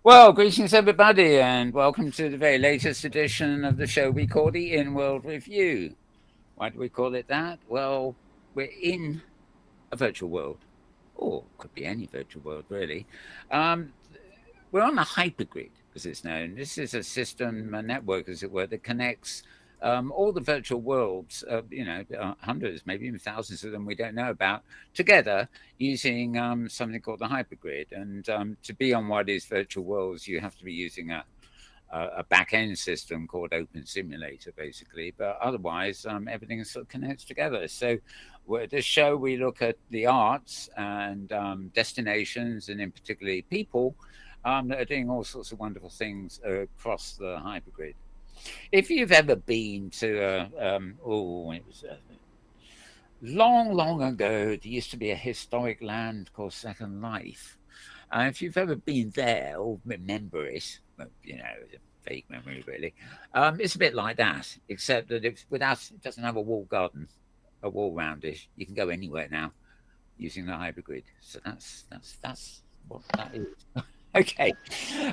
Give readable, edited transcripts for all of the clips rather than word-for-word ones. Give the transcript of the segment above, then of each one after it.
Well, greetings everybody, and welcome to the very latest edition of the show we call the Inworld Review. Why do we call it that? Well, we're in a virtual world, or could be any virtual world, really. Um, we're on a hypergrid, as it's known. This is a system, a network, as it were, that connects all the virtual worlds, hundreds, maybe even thousands of them we don't know about, together using something called the hypergrid. And to be on one of these virtual worlds, you have to be using a back-end system called Open Simulator, basically. But otherwise, everything sort of connects together. So this show, we look at the arts and destinations, and in particularly people that are doing all sorts of wonderful things across the hypergrid. If you've ever been to it was long ago, there used to be a historic land called Second Life. If you've ever been there or remember it, it's a fake memory, really. It's a bit like that, except that it doesn't have a walled garden, a wall around it. You can go anywhere now using the hypergrid. So that's what that is. Okay.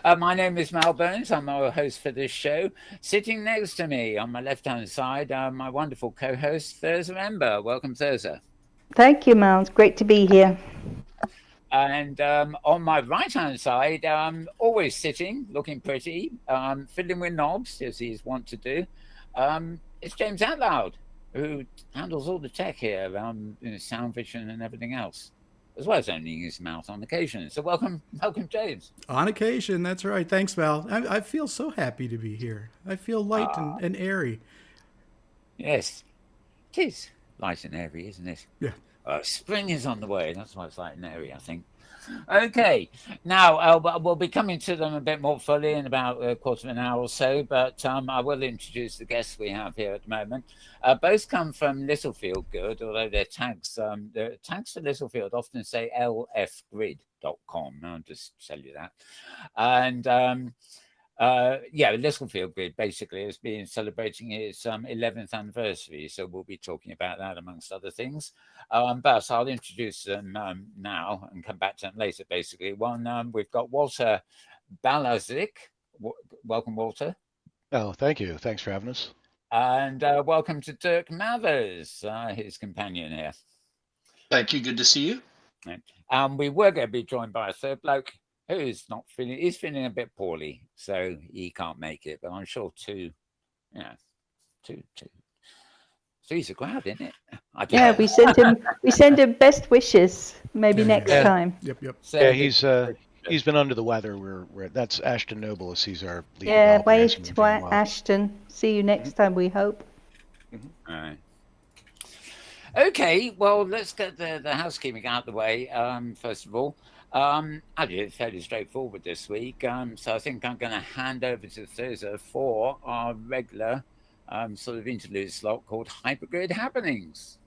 My name is Mal Burns. I'm our host for this show. Sitting next to me on my left-hand side, my wonderful co-host, Thirza Ember. Welcome, Thirza. Thank you, Mal. It's great to be here. And on my right-hand side, always sitting, looking pretty, fiddling with knobs, as he's wont to do, it's James Atlloud, who handles all the tech here, sound vision and everything else, as well as opening his mouth on occasion. So welcome, James. On occasion, that's right. Thanks, Val. I feel so happy to be here. I feel light and airy. Yes, it is light and airy, isn't it? Yeah. Spring is on the way. That's why it's light and airy, I think. Okay, now we'll be coming to them a bit more fully in about a quarter of an hour or so, but I will introduce the guests we have here at the moment. Both come from Littlefield Grid, although their tags to Littlefield often say LFGrid.com. I'll just tell you that. And Littlefield Grid basically has been celebrating its 11th anniversary, so we'll be talking about that amongst other things. But I'll introduce them now and come back to them later. Basically, we've got Walter Balazic. Welcome, Walter. Oh, thank you. Thanks for having us. And welcome to Dirk Mathers, his companion here. Thank you. Good to see you. We were going to be joined by a third bloke who's not feeling. He's feeling a bit poorly, so he can't make it. But I'm sure two. Three's a crowd, isn't it? Yeah, we send him best wishes. Maybe next time. Yep. So he's been under the weather. That's Ashton Noble, as he's our lead. Yeah, wave to Ashton. See you next time, we hope. Mm-hmm. All right. Okay, well, let's get the housekeeping out of the way. First of all, I did it fairly straightforward this week. So I think I'm going to hand over to Thirza for our regular sort of interlude slot called Hypergrid Happenings.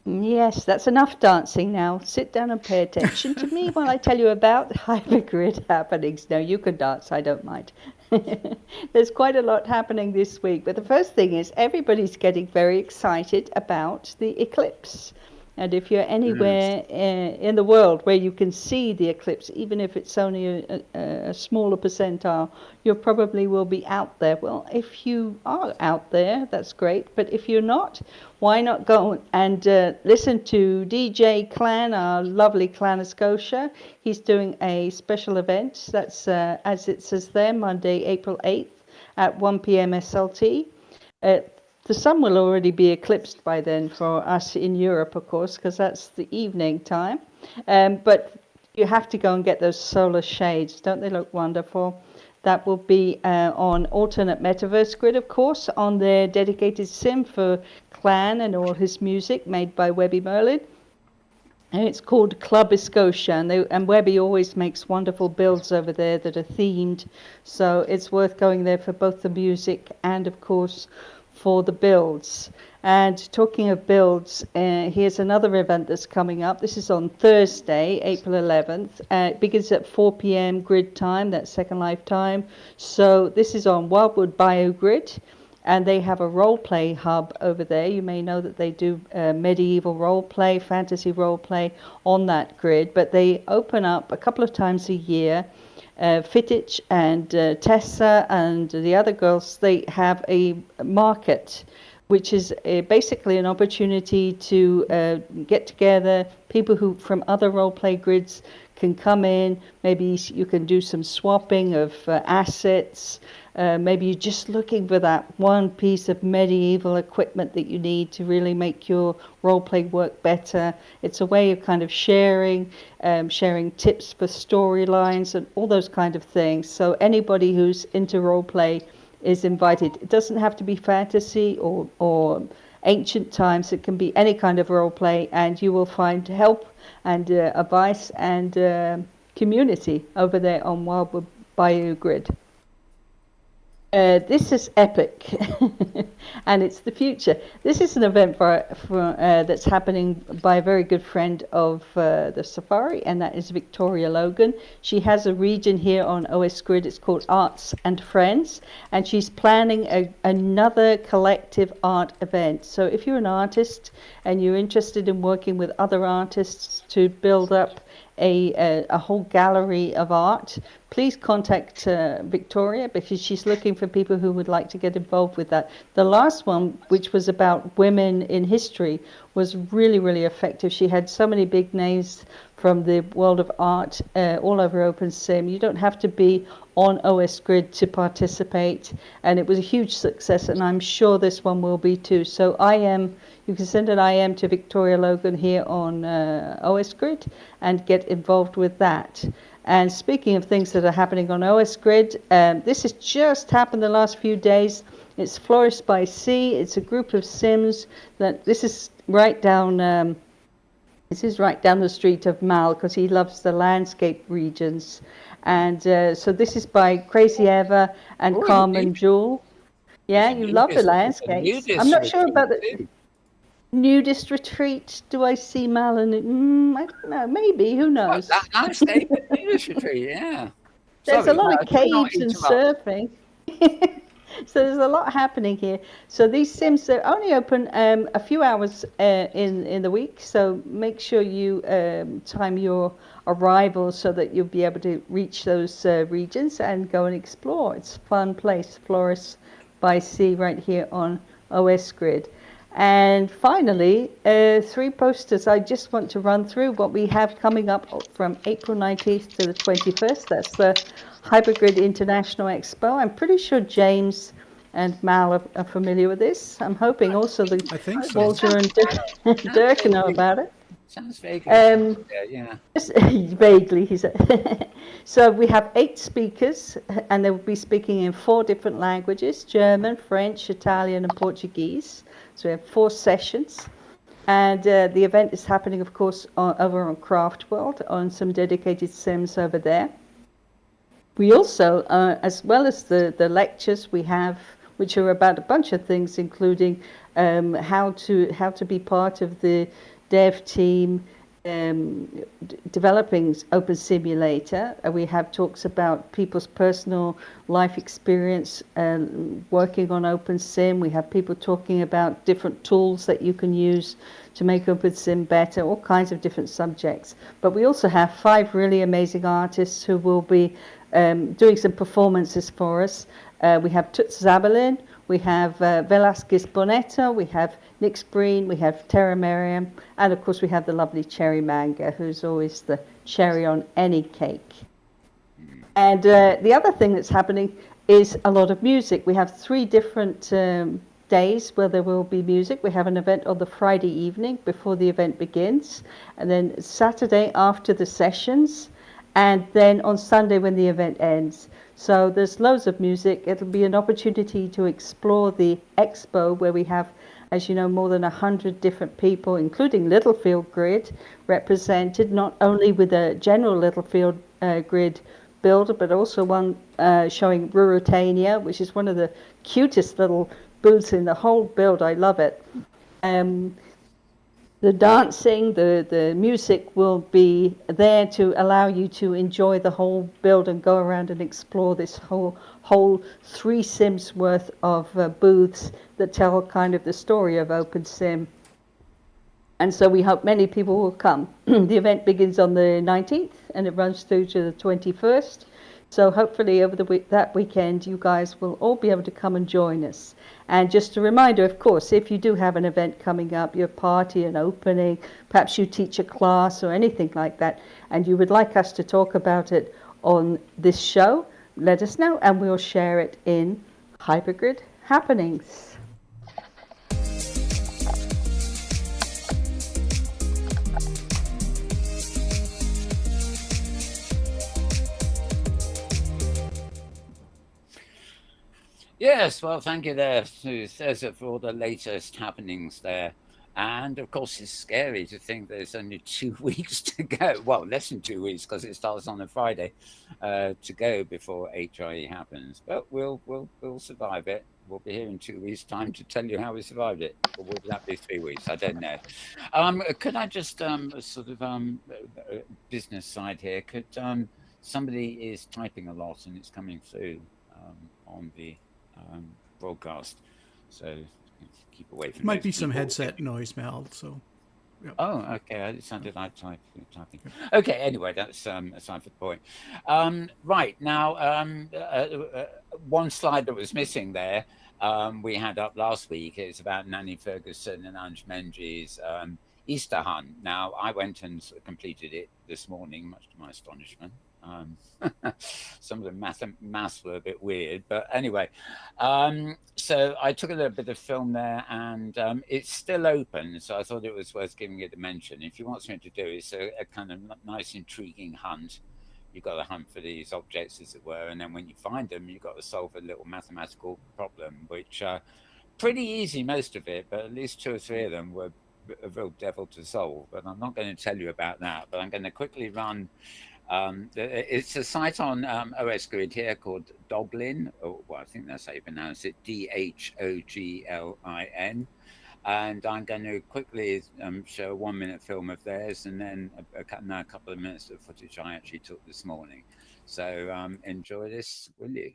Yes, that's enough dancing now. Sit down and pay attention to me while I tell you about Hypergrid Happenings. No, you can dance, I don't mind. There's quite a lot happening this week, but the first thing is everybody's getting very excited about the eclipse. And if you're anywhere in the world where you can see the eclipse, even if it's only a smaller percentile, you probably will be out there. Well, if you are out there, that's great. But if you're not, why not go and listen to DJ Clan, our lovely Clan of Scotia. He's doing a special event. That's, as it says there, Monday, April 8th at 1 p.m. SLT. The sun will already be eclipsed by then for us in Europe, of course, because that's the evening time. But you have to go and get those solar shades. Don't they look wonderful? That will be on alternate metaverse grid, of course, on their dedicated sim for Clan and all his music made by Webby Merlin. And it's called Club Scotia, and Webby always makes wonderful builds over there that are themed. So it's worth going there for both the music and, of course, for the builds. And talking of builds, here's another event that's coming up. This is on Thursday, April 11th. It begins at 4 p.m. grid time, that's Second Life time. So this is on Wildwood Biogrid. and they have a role play hub over there. You may know that they do medieval role play, fantasy role play on that grid, but they open up a couple of times a year. Fittich and Tessa and the other girls, they have a market, which is basically an opportunity to get together. People who from other role play grids can come in. Maybe you can do some swapping of assets. Maybe you're just looking for that one piece of medieval equipment that you need to really make your role play work better. It's a way of kind of sharing tips for storylines and all those kind of things. So anybody who's into role play is invited. It doesn't have to be fantasy or ancient times. It can be any kind of role play, and you will find help and advice and community over there on Wildwood Bayou Grid. This is epic, and it's the future. This is an event that's happening by a very good friend of the Safari, and that is Victoria Logan. She has a region here on OS Grid. It's called Arts and Friends, and she's planning another collective art event. So if you're an artist and you're interested in working with other artists to build up a whole gallery of art, please contact Victoria, because she's looking for people who would like to get involved with that. The last one, which was about women in history, was really, really effective. She had so many big names from the world of art all over OpenSim. You don't have to be on OS Grid to participate, and it was a huge success, and I'm sure this one will be too. So you can send an IM to Victoria Logan here on OS Grid and get involved with that. And speaking of things that are happening on OS Grid, this has just happened the last few days. It's Florist by Sea. It's a group of Sims this is right down the street of Mal, because he loves the landscape regions. And so this is by Crazy Eva and Carmen Jewel. Yeah, you love the landscapes. I'm not sure about the nudist retreat. Do I see Mal and I don't know. Maybe, who knows? Well, landscape nudist retreat, yeah. There's a lot of caves and surfing. So there's a lot happening here. So these Sims are only open a few hours in the week. So make sure you time your arrival so that you'll be able to reach those regions and go and explore. It's a fun place, Florist by Sea, right here on OS Grid. And finally, 3 posters I just want to run through what we have coming up from April 19th to the 21st. That's the HyperGrid International Expo. I'm pretty sure James and Mal are familiar with this. I'm hoping also I think so. Walter and Dirk know about it. Sounds vaguely. Yeah. Vaguely, he said. So we have 8 speakers, and they will be speaking in 4 different languages: German, French, Italian, and Portuguese. So we have 4 sessions. And the event is happening, of course, over on Craft World, on some dedicated Sims over there. We also, as well as the lectures we have, which are about a bunch of things, including how to be part of the dev team developing Open Simulator. We have talks about people's personal life experience working on OpenSim. We have people talking about different tools that you can use to make OpenSim better, all kinds of different subjects. But we also have 5 really amazing artists who will be doing some performances for us. We have Toots Zabelin, we have Velasquez Bonetta, we have Nix Breen, we have Tara Merriam, and of course we have the lovely Cherry Manga, who's always the cherry on any cake. And the other thing that's happening is a lot of music. We have 3 different days where there will be music. We have an event on the Friday evening before the event begins, and then Saturday after the sessions, and then on Sunday when the event ends. So there's loads of music. It'll be an opportunity to explore the expo, where we have, as you know, more than 100 different people, including Littlefield Grid, represented, not only with a general Littlefield Grid builder, but also one showing Ruritania, which is one of the cutest little booths in the whole build. I love it. The dancing, the music will be there to allow you to enjoy the whole build and go around and explore this whole 3 sims worth of booths that tell kind of the story of OpenSim. And so we hope many people will come. The event begins on the 19th and it runs through to the 21st. So hopefully over that weekend, you guys will all be able to come and join us. And just a reminder, of course, if you do have an event coming up, your party, an opening, perhaps you teach a class or anything like that, and you would like us to talk about it on this show, let us know and we'll share it in HyperGrid Happenings. Yes, well, thank you there to Thirza for all the latest happenings there. And of course, it's scary to think there's only 2 weeks to go. Well, less than 2 weeks because it starts on a Friday to go before HIE happens. But we'll survive it. We'll be here in 2 weeks' time to tell you how we survived it. Or would that be 3 weeks? I don't know. Could I just sort of business side here? Could somebody is typing a lot and it's coming through on the broadcast, so keep away from. Might be some headset noise, Mel. So. Yep. Oh, okay. It sounded like typing. Okay. Anyway, that's aside for the point. Right now, one slide that was missing there. We had up last week. It's about Nanny Ferguson and Ange Menji's Easter hunt. Now, I went and completed it this morning, much to my astonishment. Some of the maths were a bit weird, but anyway, so I took a little bit of film there, and it's still open, so I thought it was worth giving it a mention. If you want something to do, it's a kind of nice, intriguing hunt. You've got to hunt for these objects, as it were, and then when you find them, you've got to solve a little mathematical problem, which pretty easy, most of it, but at least 2 or 3 of them were a real devil to solve. But I'm not going to tell you about that, but I'm going to quickly run. It's a site on OS Grid here called Doglin, or well, I think that's how you pronounce it, DHOGLIN. And I'm going to quickly show a 1-minute film of theirs, and then a couple of minutes of footage I actually took this morning. So enjoy this, will you?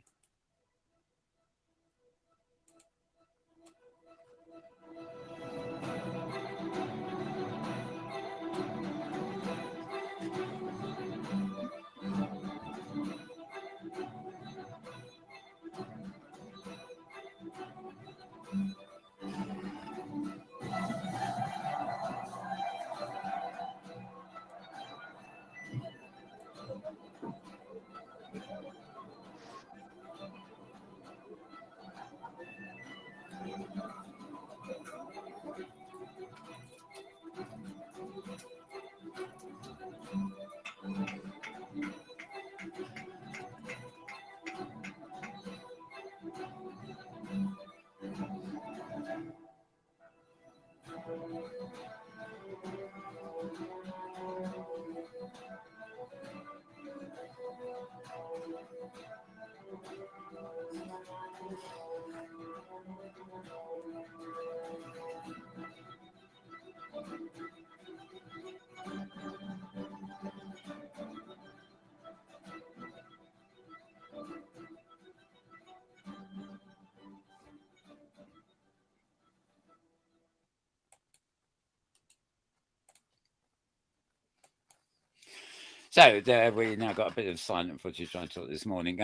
So there we now got a bit of silent footage I took this morning.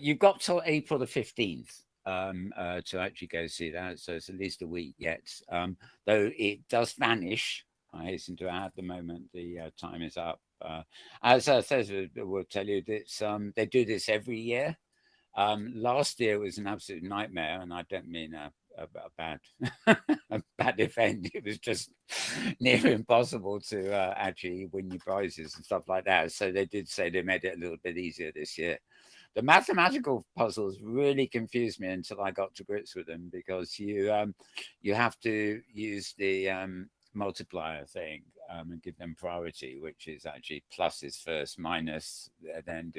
You've got till April the 15th to actually go see that. So it's at least a week yet. Though it does vanish, I hasten to add, the moment the time is up. As Thirza will tell you, they do this every year. Last year was an absolute nightmare, and I don't mean a bad a bad event. It was just near impossible to actually win your prizes and stuff like that. So they did say they made it a little bit easier this year. The mathematical puzzles really confused me until I got to grips with them, because you have to use the multiplier thing and give them priority, which is actually pluses first, minus, then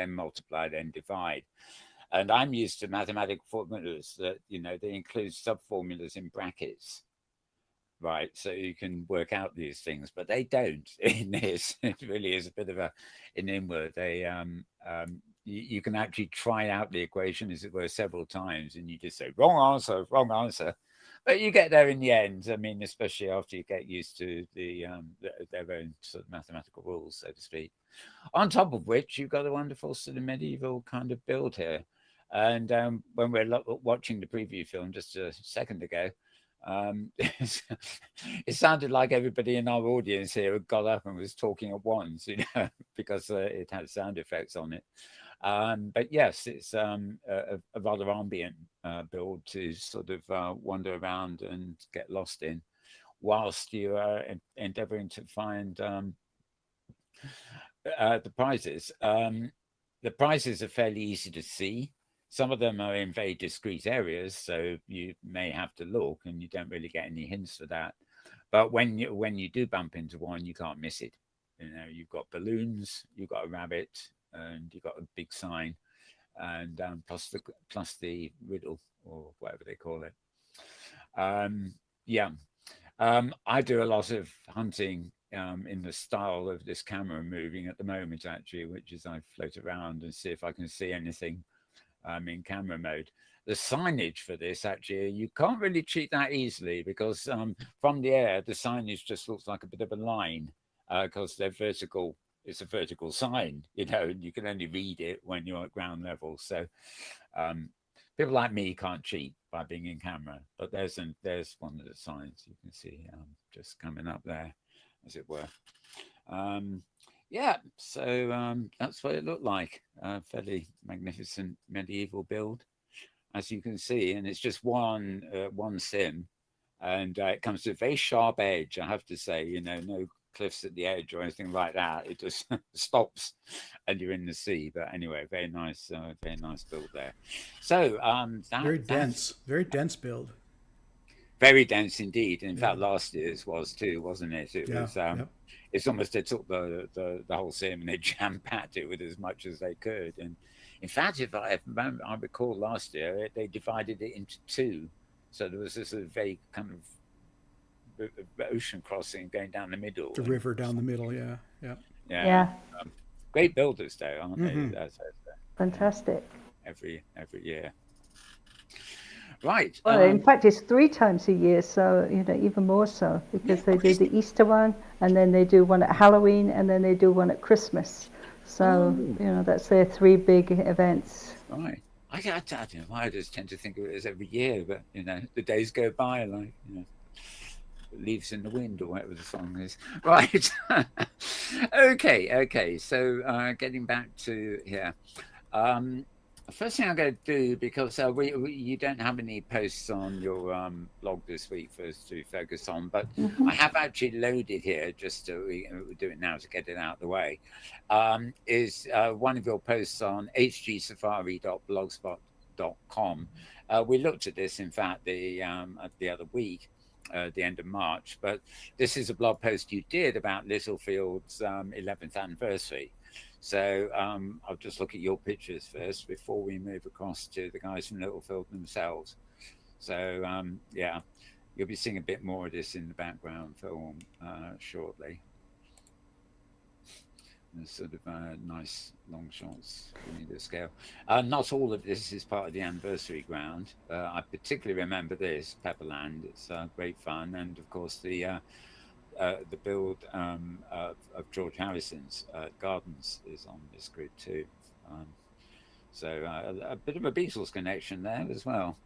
multiply, then divide. And I'm used to mathematical formulas that, they include sub-formulas in brackets. right? So you can work out these things, but they don't in this. It really is a bit of an Inworld. You can actually try out the equation, as it were, several times, and you just say wrong answer, but you get there in the end. I mean, especially after you get used to their own sort of mathematical rules, so to speak. On top of which, you've got a wonderful sort of medieval kind of build here. And when we're watching the preview film just a second ago, it sounded like everybody in our audience here had got up and was talking at once, because it had sound effects on it. But yes, it's a rather ambient build to sort of wander around and get lost in, whilst you are endeavoring to find the prizes. The prizes are fairly easy to see. Some of them are in very discrete areas, so you may have to look, and you don't really get any hints for that. But when you do bump into one, you can't miss it. You've got balloons, you've got a rabbit, and you've got a big sign, and plus the riddle, or whatever they call it. Yeah, I do a lot of hunting in the style of this camera moving at the moment, actually, which is I float around and see if I can see anything in camera mode. The signage for this, actually, you can't really cheat that easily, because from the air, the signage just looks like a bit of a line, because they're vertical. It's a vertical sign, and you can only read it when you're at ground level. So people like me can't cheat by being in camera, but there's one of the signs you can see just coming up there, as it were. Yeah, so that's what it looked like. Fairly magnificent medieval build, as you can see, and it's just one sim, and it comes to a very sharp edge, I have to say. No cliffs at the edge or anything like that. It just stops, and you're in the sea. But anyway, very nice build there. So very dense build. Very dense indeed. In fact, last year's was too, wasn't it? It was. It's almost they took the whole sim and they jam-packed it with as much as they could. And in fact, if I recall last year, they divided it into two. So there was this very kind of ocean crossing going down the middle. The river down the middle, Yeah. Great builders, though, aren't Mm-hmm. they? Fantastic. Every year. Right. Well, in fact, it's 3 times a year, so even more so, because they do the Easter one, and then they do one at Halloween, and then they do one at Christmas. So that's their 3 big events. Right. I don't know why I just tend to think of it as every year, but the days go by like leaves in the wind, or whatever the song is. Right. Okay. So getting back to here. The first thing I'm going to do, because you don't have any posts on your blog this week for us to focus on, but I have actually loaded here, just to we'll do it now to get it out of the way, is one of your posts on hgsafari.blogspot.com. We looked at this, in fact, the other week, the end of March, but this is a blog post you did about Littlefield's 11th anniversary. So I'll just look at your pictures first before we move across to the guys from Littlefield themselves. So you'll be seeing a bit more of this in the background film shortly. There's sort of nice long shots in the scale. Not all of this is part of the anniversary ground. I particularly remember this, Pepperland. It's great fun. And of course the build of George Harrison's Gardens is on this grid too. So a bit of a Beatles connection there as well.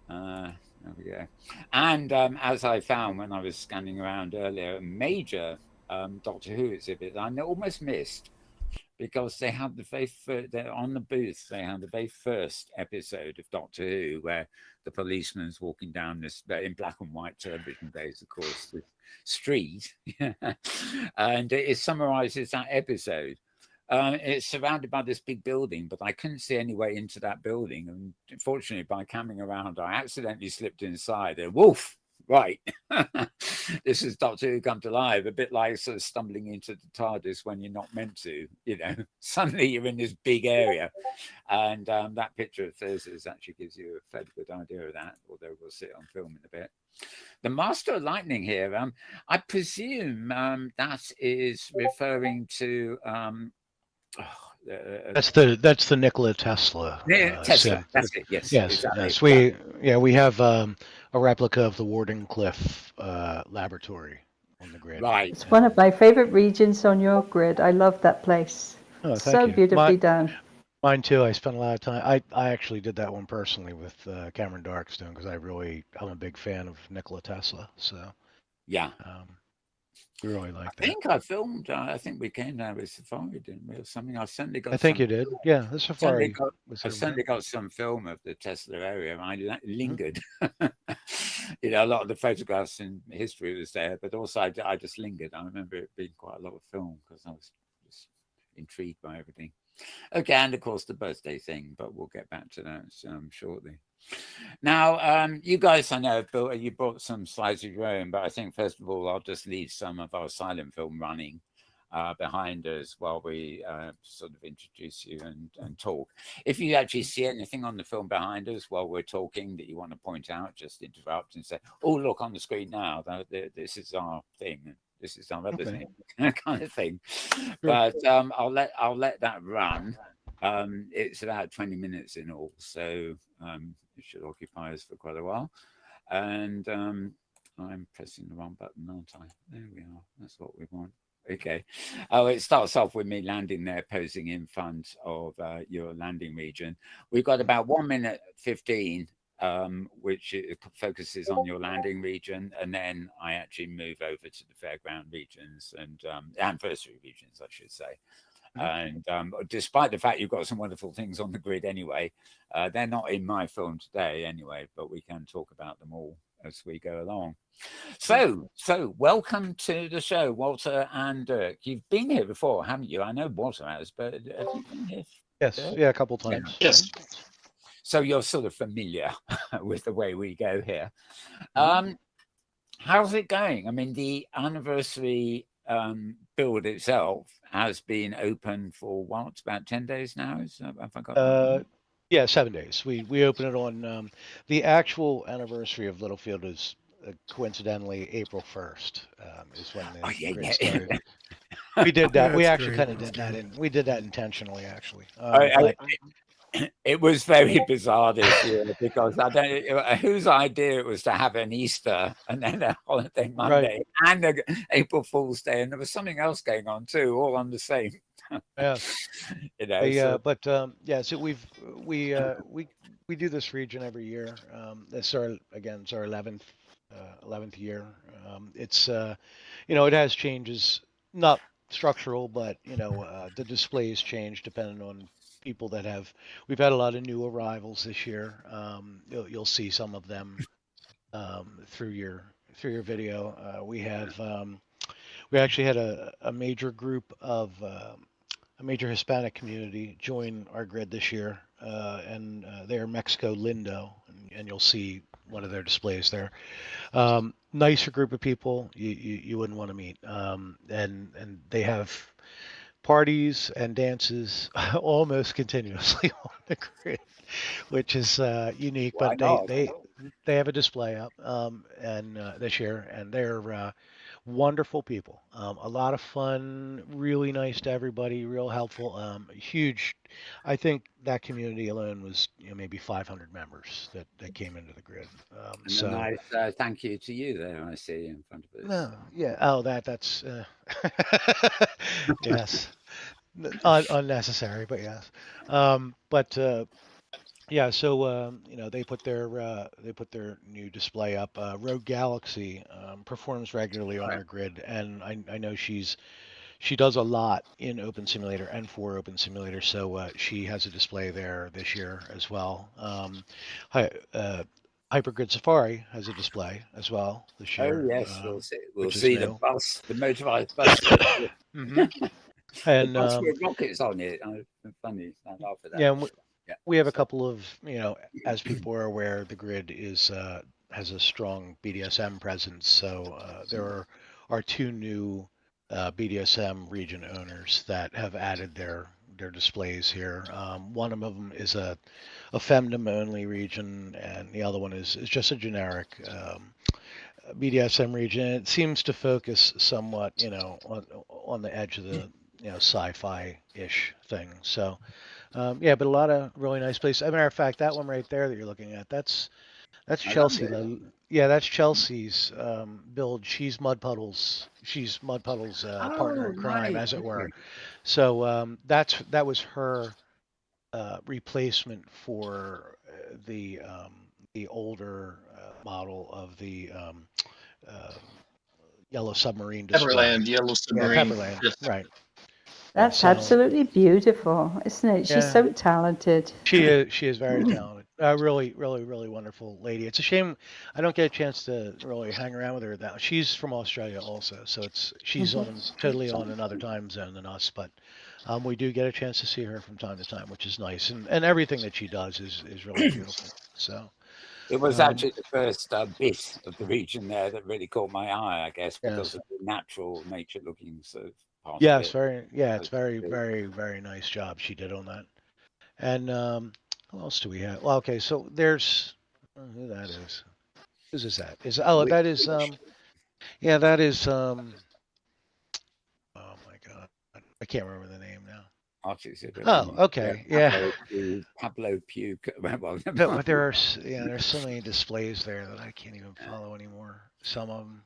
There we go. And as I found when I was scanning around earlier, a major Doctor Who exhibit I almost missed, because they had they're on the booth, they had the very first episode of Doctor Who where the policeman's walking down this, in black and white television days, of course, this street, and it summarizes that episode. It's surrounded by this big building, but I couldn't see any way into that building. And unfortunately, by coming around, I accidentally slipped inside. And woof, right. This is Doctor Who come to life, a bit like sort of stumbling into the TARDIS when you're not meant to, Suddenly you're in this big area. And that picture of Thirza's actually gives you a fairly good idea of that, although we'll see it on film in a bit. The Master of Lightning here, I presume that is referring to... That's the Nikola Tesla. Tesla. That's it. Yes. Yes. Exactly. Yes. We have a replica of the Wardenclyffe laboratory on the grid. Right. It's one of my favorite regions on your grid. I love that place. Oh, So thank you. beautifully done. Mine too. I spent a lot of time. I actually did that one personally with Cameron Darkstone because I'm a big fan of Nikola Tesla. So yeah, we really like that. I think I filmed. I think we came down with Safari, didn't we, or something? I certainly got. I think you did. Yeah, the Safari. I certainly got some film of the Tesla area. I lingered. A lot of the photographs in history was there, but also I just lingered. I remember it being quite a lot of film because I was just intrigued by everything. Okay, and of course the birthday thing, but we'll get back to that shortly. Now, you guys, I know, you brought some slides of your own, but I think first of all, I'll just leave some of our silent film running behind us while we sort of introduce you and talk. If you actually see anything on the film behind us while we're talking that you want to point out, just interrupt and say, "Oh, look on the screen now. This is our thing. This is our other thing," kind of thing. But I'll let that run. It's about 20 minutes in all, so it should occupy us for quite a while. And I'm pressing the wrong button, aren't I? There we are. That's what we want. Okay. Oh, it starts off with me landing there, posing in front of your landing region. We've got about 1 minute 15. Which focuses on your landing region, and then I actually move over to the fairground regions and anniversary regions, I should say. And despite the fact you've got some wonderful things on the grid anyway, they're not in my film today anyway, but we can talk about them all as we go along. So welcome to the show, Walter and Dirk. You've been here before, haven't you? I know Walter has, but have you been here? Yes, yeah, a couple times. Yes. So you're sort of familiar with the way we go here. How's it going? I mean, the anniversary build itself has been open for what, about 10 days now? Have I got yeah, 7 days. We open it on the actual anniversary of Littlefield is coincidentally April 1st is when the grid started. We did that. We actually kind of did that. We did that intentionally, actually. It was very bizarre this year because I don't know whose idea it was to have an Easter and then a holiday Monday and an April Fool's Day, and there was something else going on too, all on the same. Yeah, so. So we do this region every year. It's our 11th year. It's it has changes, not structural, but the displays change depending on people that we've had a lot of new arrivals this year. You'll see some of them through your video. We actually had a major group of a major Hispanic community join our grid this year, and they're Mexico Lindo, and you'll see one of their displays there. Nicer group of people you wouldn't want to meet, and they have parties and dances almost continuously on the grid, which is unique. But they have a display up and this year, and they're wonderful people. A lot of fun, really nice to everybody, real helpful. Huge. I think that community alone was maybe 500 members that came into the grid. So nice thank you to you there. I see in front of us. No, yeah. Oh, that's yes, unnecessary, but yes. Yeah. So they put their new display up. Rogue Galaxy performs regularly on our grid, and I know she does a lot in Open Simulator and for Open Simulator, so she has a display there this year as well. Hypergrid Safari has a display as well this year. Oh yes, we'll see the bus, the motorized bus. And with rockets on it. Funny, I laugh at that. Yeah, we have a couple of, as people are aware, the grid is has a strong BDSM presence. So there are two new BDSM region owners that have added their displays here. One of them is a femdom only region, and the other one is just a generic BDSM region. It seems to focus somewhat, on the edge of the sci-fi ish thing. So yeah, but a lot of really nice places. As a matter of fact, that one right there that you're looking at, that's I love Chelsea. it. Yeah, that's Chelsea's build. She's Mud Puddle's partner Oh, in crime, nice. as it were. Okay. So that was her replacement for the older model of the uh, Yellow Submarine display. Everland, Yellow Yeah, Submarine. Pepperland. Yes. Right. That's So absolutely beautiful, isn't it? She's yeah, so talented. she is very talented. Really, really, really wonderful lady. It's a shame I don't get a chance to really hang around with her now. She's from Australia also, so she's on totally on another time zone than us, but we do get a chance to see her from time to time, which is nice. And everything that she does is really beautiful. So It was um, actually the first bit of the region there that really caught my eye, I guess, because yes, of the natural nature looking sort of part of yes, it. it's very, very, very nice job she did on that. And who else do we have? Well, okay, so there's who that is. Whose is that? That is yeah, that is oh my God. I can't remember the name now. Artists are Oh, looking. Yeah, okay. Yeah. Pablo Pugh. Well, No, but there's so many displays there that I can't even follow anymore. Some of them.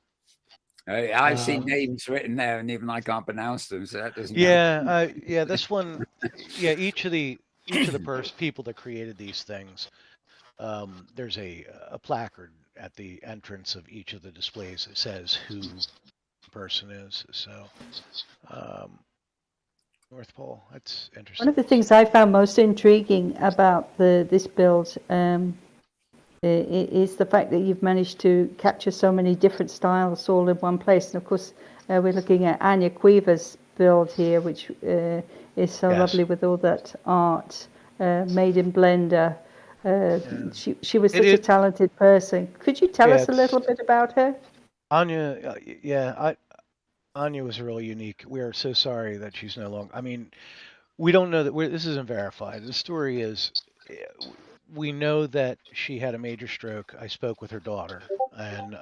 I see names written there, and even I can't pronounce them, so that doesn't help. Yeah, this one, yeah, each of the people that created these things, there's a placard at the entrance of each of the displays that says who the person is. So, North Pole, that's One interesting. of the things I found most intriguing about this build is the fact that you've managed to capture so many different styles all in one place. And of course, we're looking at Anya Quiver's build here, which is so Yes. lovely with all that art made in Blender. She was such a talented person. Could you tell us a little bit about her? Anya, Anya was really unique. We are so sorry that she's no longer. I mean, we don't know that this isn't verified. The story is, we know that she had a major stroke. I spoke with her daughter, and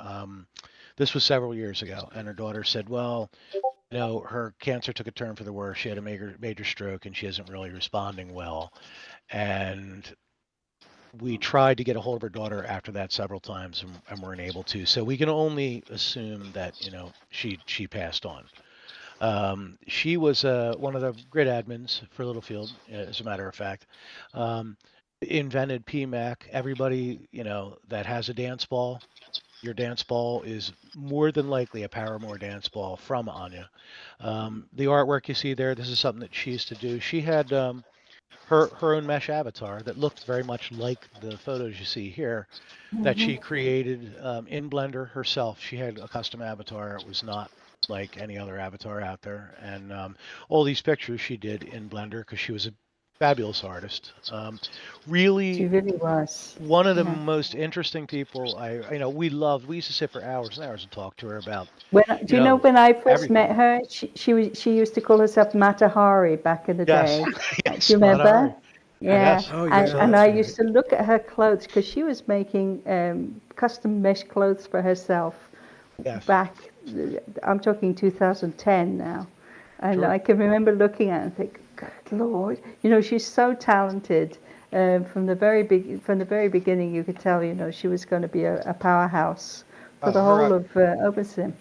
this was several years ago. And her daughter said, "Well, her cancer took a turn for the worse. She had a major stroke, and she isn't really responding well." And we tried to get a hold of her daughter after that several times and weren't able to. So we can only assume that she passed on. She was one of the grid admins for Littlefield, as a matter of fact. Invented PMAC. Everybody that has a dance ball, your dance ball is more than likely a Paramore dance ball from Anya. The artwork you see there, this is something that she used to do. She had her own mesh avatar that looked very much like the photos you see here that she created in Blender herself. She had a custom avatar. It was not like any other avatar out there. And all these pictures she did in Blender because she was a fabulous artist. Really, She really was. one of the most interesting people we used to sit for hours and hours and talk to her about. Do you know when I first everything. met her, she used to call herself Matahari back in the day. Yes, Do you remember? Matahari. Yeah. Yes. Oh, yes, And that's I right. used to look at her clothes because she was making custom mesh clothes for herself Yes. back, I'm talking 2010 now. And Sure. I can remember looking at her and think, good Lord, she's so talented. From the very beginning, you could tell, she was going to be a powerhouse for the whole of OpenSim.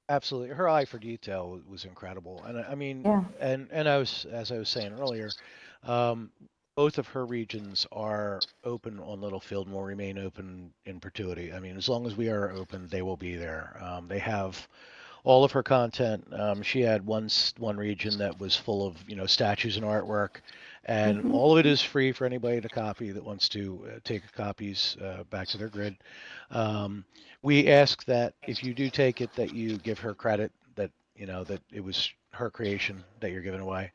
Absolutely, her eye for detail was incredible, and I mean, Yeah. and I was, as I was saying earlier, both of her regions are open on Littlefield and will remain open in perpetuity. I mean, as long as we are open, they will be there. They have all of her content. She had one region that was full of statues and artwork, and all of it is free for anybody to copy that wants to take copies back to their grid. We ask that if you do take it, that you give her credit that that it was her creation that you're giving away.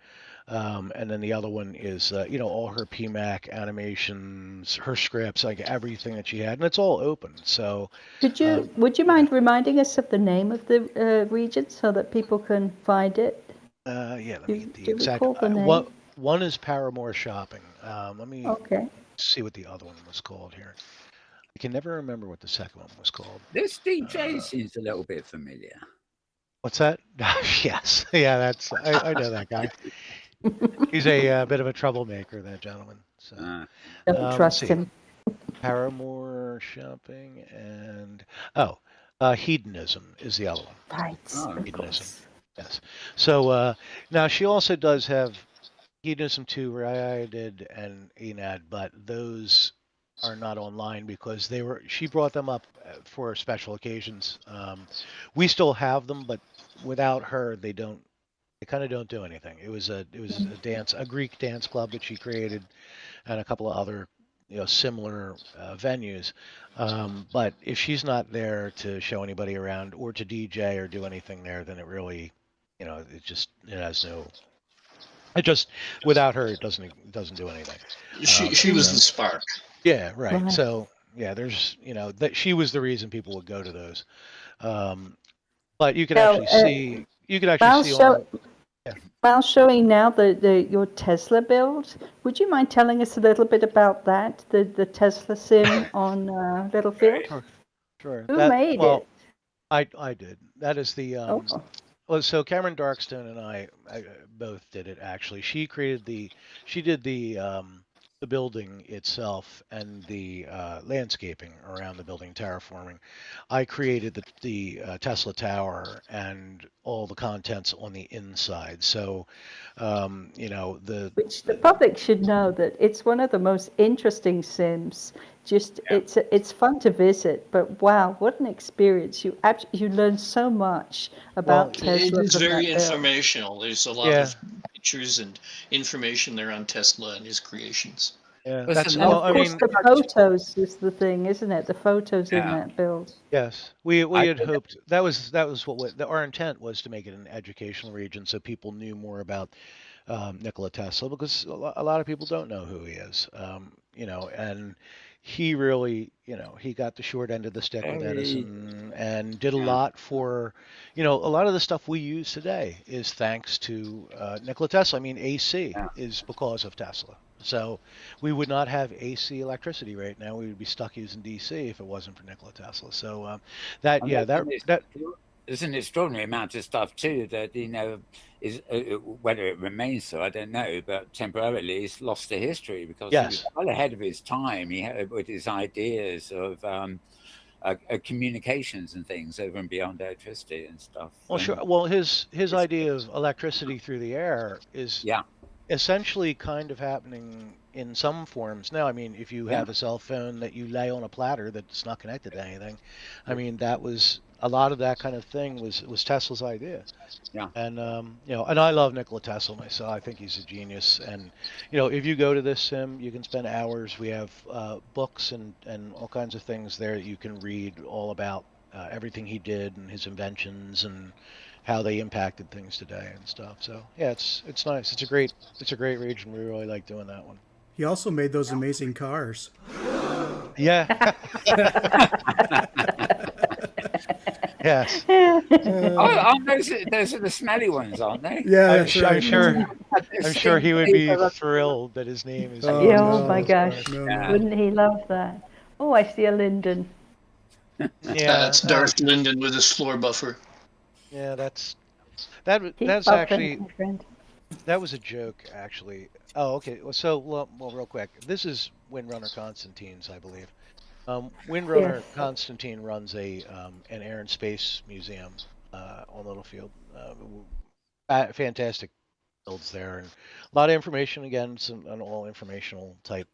And then the other one is, all her PMAC animations, her scripts, like everything that she had, and it's all open. So, would you mind reminding us of the name of the region so that people can find it? Let me get the Do you exact. recall the name? One is Paramore Shopping. Let me Okay. see what the other one was called here. I can never remember what the second one was called. This DJ seems a little bit familiar. What's that? Yes. Yeah, I know that guy. He's a bit of a troublemaker, that gentleman. So, Don't trust him. Paramore Shopping and Hedonism is the other one. Right. Hedonism. Yes. So now she also does have Hedonism 2, where I did, and Enad, but those are not online because she brought them up for special occasions. We still have them, but without her, they kind of don't do anything. It was a Greek dance club that she created, and a couple of other similar venues. But if she's not there to show anybody around or to DJ or do anything there, then it really, it has no. It just, without her, it doesn't do anything. She was the spark. Yeah, right. So yeah, there's that she was the reason people would go to those. But you could actually see While showing now your Tesla build, would you mind telling us a little bit about that, the Tesla sim on Littlefield? Sure. Who made it? I did. That is the Well, so Cameron Darkstone and I both did it actually. She did the building itself and the landscaping around the building, terraforming. I created the Tesla Tower and all the contents on the inside. So, which the public should know that it's one of the most interesting sims. It's fun to visit, but wow, what an experience! You learn so much about Tesla. It is very informational. There's a lot of pictures and information there on Tesla and his creations. Yeah, the photos is the thing, isn't it? The photos in that build. Yes, we had hoped that was what our intent was, to make it an educational region so people knew more about Nikola Tesla, because a lot of people don't know who he is, and he really, he got the short end of the stick with Edison and did a lot for, a lot of the stuff we use today is thanks to Nikola Tesla. I mean, AC is because of Tesla. So we would not have AC electricity right now. We would be stuck using DC if it wasn't for Nikola Tesla. So there's an extraordinary amount of stuff too that is whether it remains so I don't know, but temporarily he's lost to history because he was well ahead of his time. He had with his ideas of communications and things over and beyond electricity and stuff. Well, sure. Well, his idea of electricity through the air is essentially kind of happening in some forms now. I mean, if you have a cell phone that you lay on a platter that's not connected to anything, I mean, that was a lot of that kind of thing was Tesla's idea. Yeah. And and I love Nikola Tesla myself. I think he's a genius. And if you go to this sim, you can spend hours. We have books and all kinds of things there that you can read all about everything he did and his inventions and how they impacted things today and stuff. So yeah, it's nice. It's a great region. We really like doing that one. He also made those amazing cars. Yeah. Yes. Those are the smelly ones, aren't they? Yeah, I'm sure he would be thrilled that his name is. Oh my gosh! Wouldn't he love that? Oh, I see a Linden. Yeah, that's Darth Linden with his floor buffer. Yeah, that's actually that was a joke actually. Oh, okay. So well, real quick. This is Windrunner Constantine's, I believe. Windrunner Constantine runs an air and space museum on Littlefield. Fantastic builds there, and a lot of information. Again, it's an all informational type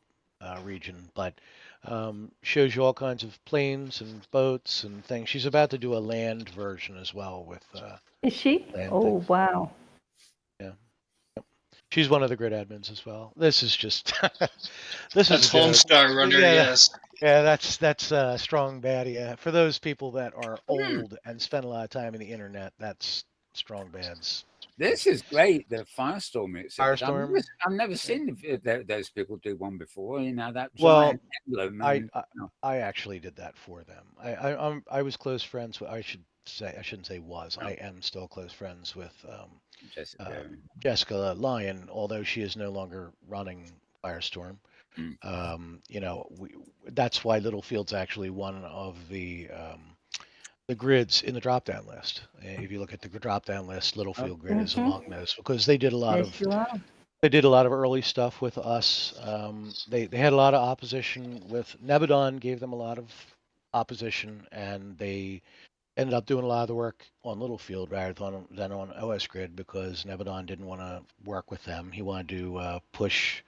region, but shows you all kinds of planes and boats and things. She's about to do a land version as well with. Is she? Oh, wow. Yeah. She's one of the grid admins as well. This is just. That's Homestar Runner, yes. Yeah, that's strong baddie. Yeah. For those people that are old and spend a lot of time in the internet, that's strong bads. This is great. The Firestorm exhibit. Firestorm. I've never seen those people do one before. You know, that Well, giant emblem. I, And, I I actually did that for them. I was close friends with. I shouldn't say was. I am still close friends with Jessica. Jessica Lyon, although she is no longer running Firestorm. You know, that's why Littlefield's actually one of the grids in the drop-down list. If you look at the drop-down list, Littlefield Grid is among those because they did a lot Yes, of you are. early stuff with us. They had a lot of opposition with Nebadon, gave them a lot of opposition, and they ended up doing a lot of the work on Littlefield rather than on OS Grid because Nebadon didn't want to work with them. He wanted to push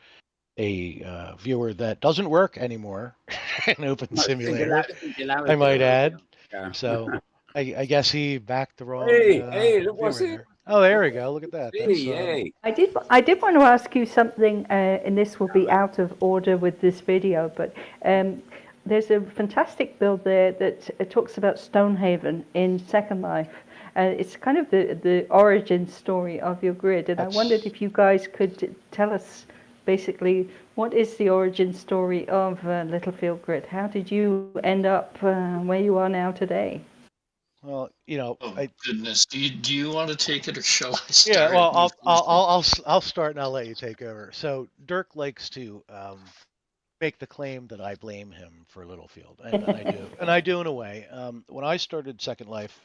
a viewer that doesn't work anymore, an open simulator, I might add. Yeah. So I guess he backed the wrong Hey, look what's viewer it. there. Oh, there we go. Look at that. That's Yay. I did want to ask you something, and this will be out of order with this video, but there's a fantastic build there that talks about Stonehaven in Second Life. It's kind of the origin story of your grid, and I wondered if you guys could tell us basically what is the origin story of Littlefield Grid. How did you end up where you are now today? well, you know, Oh goodness, do you want to take it or shall I start? yeah. Well, with- I'll start and I'll let you take over. So Dirk likes to make the claim that I blame him for Littlefield, and I do, and I do in a way. When I started Second Life,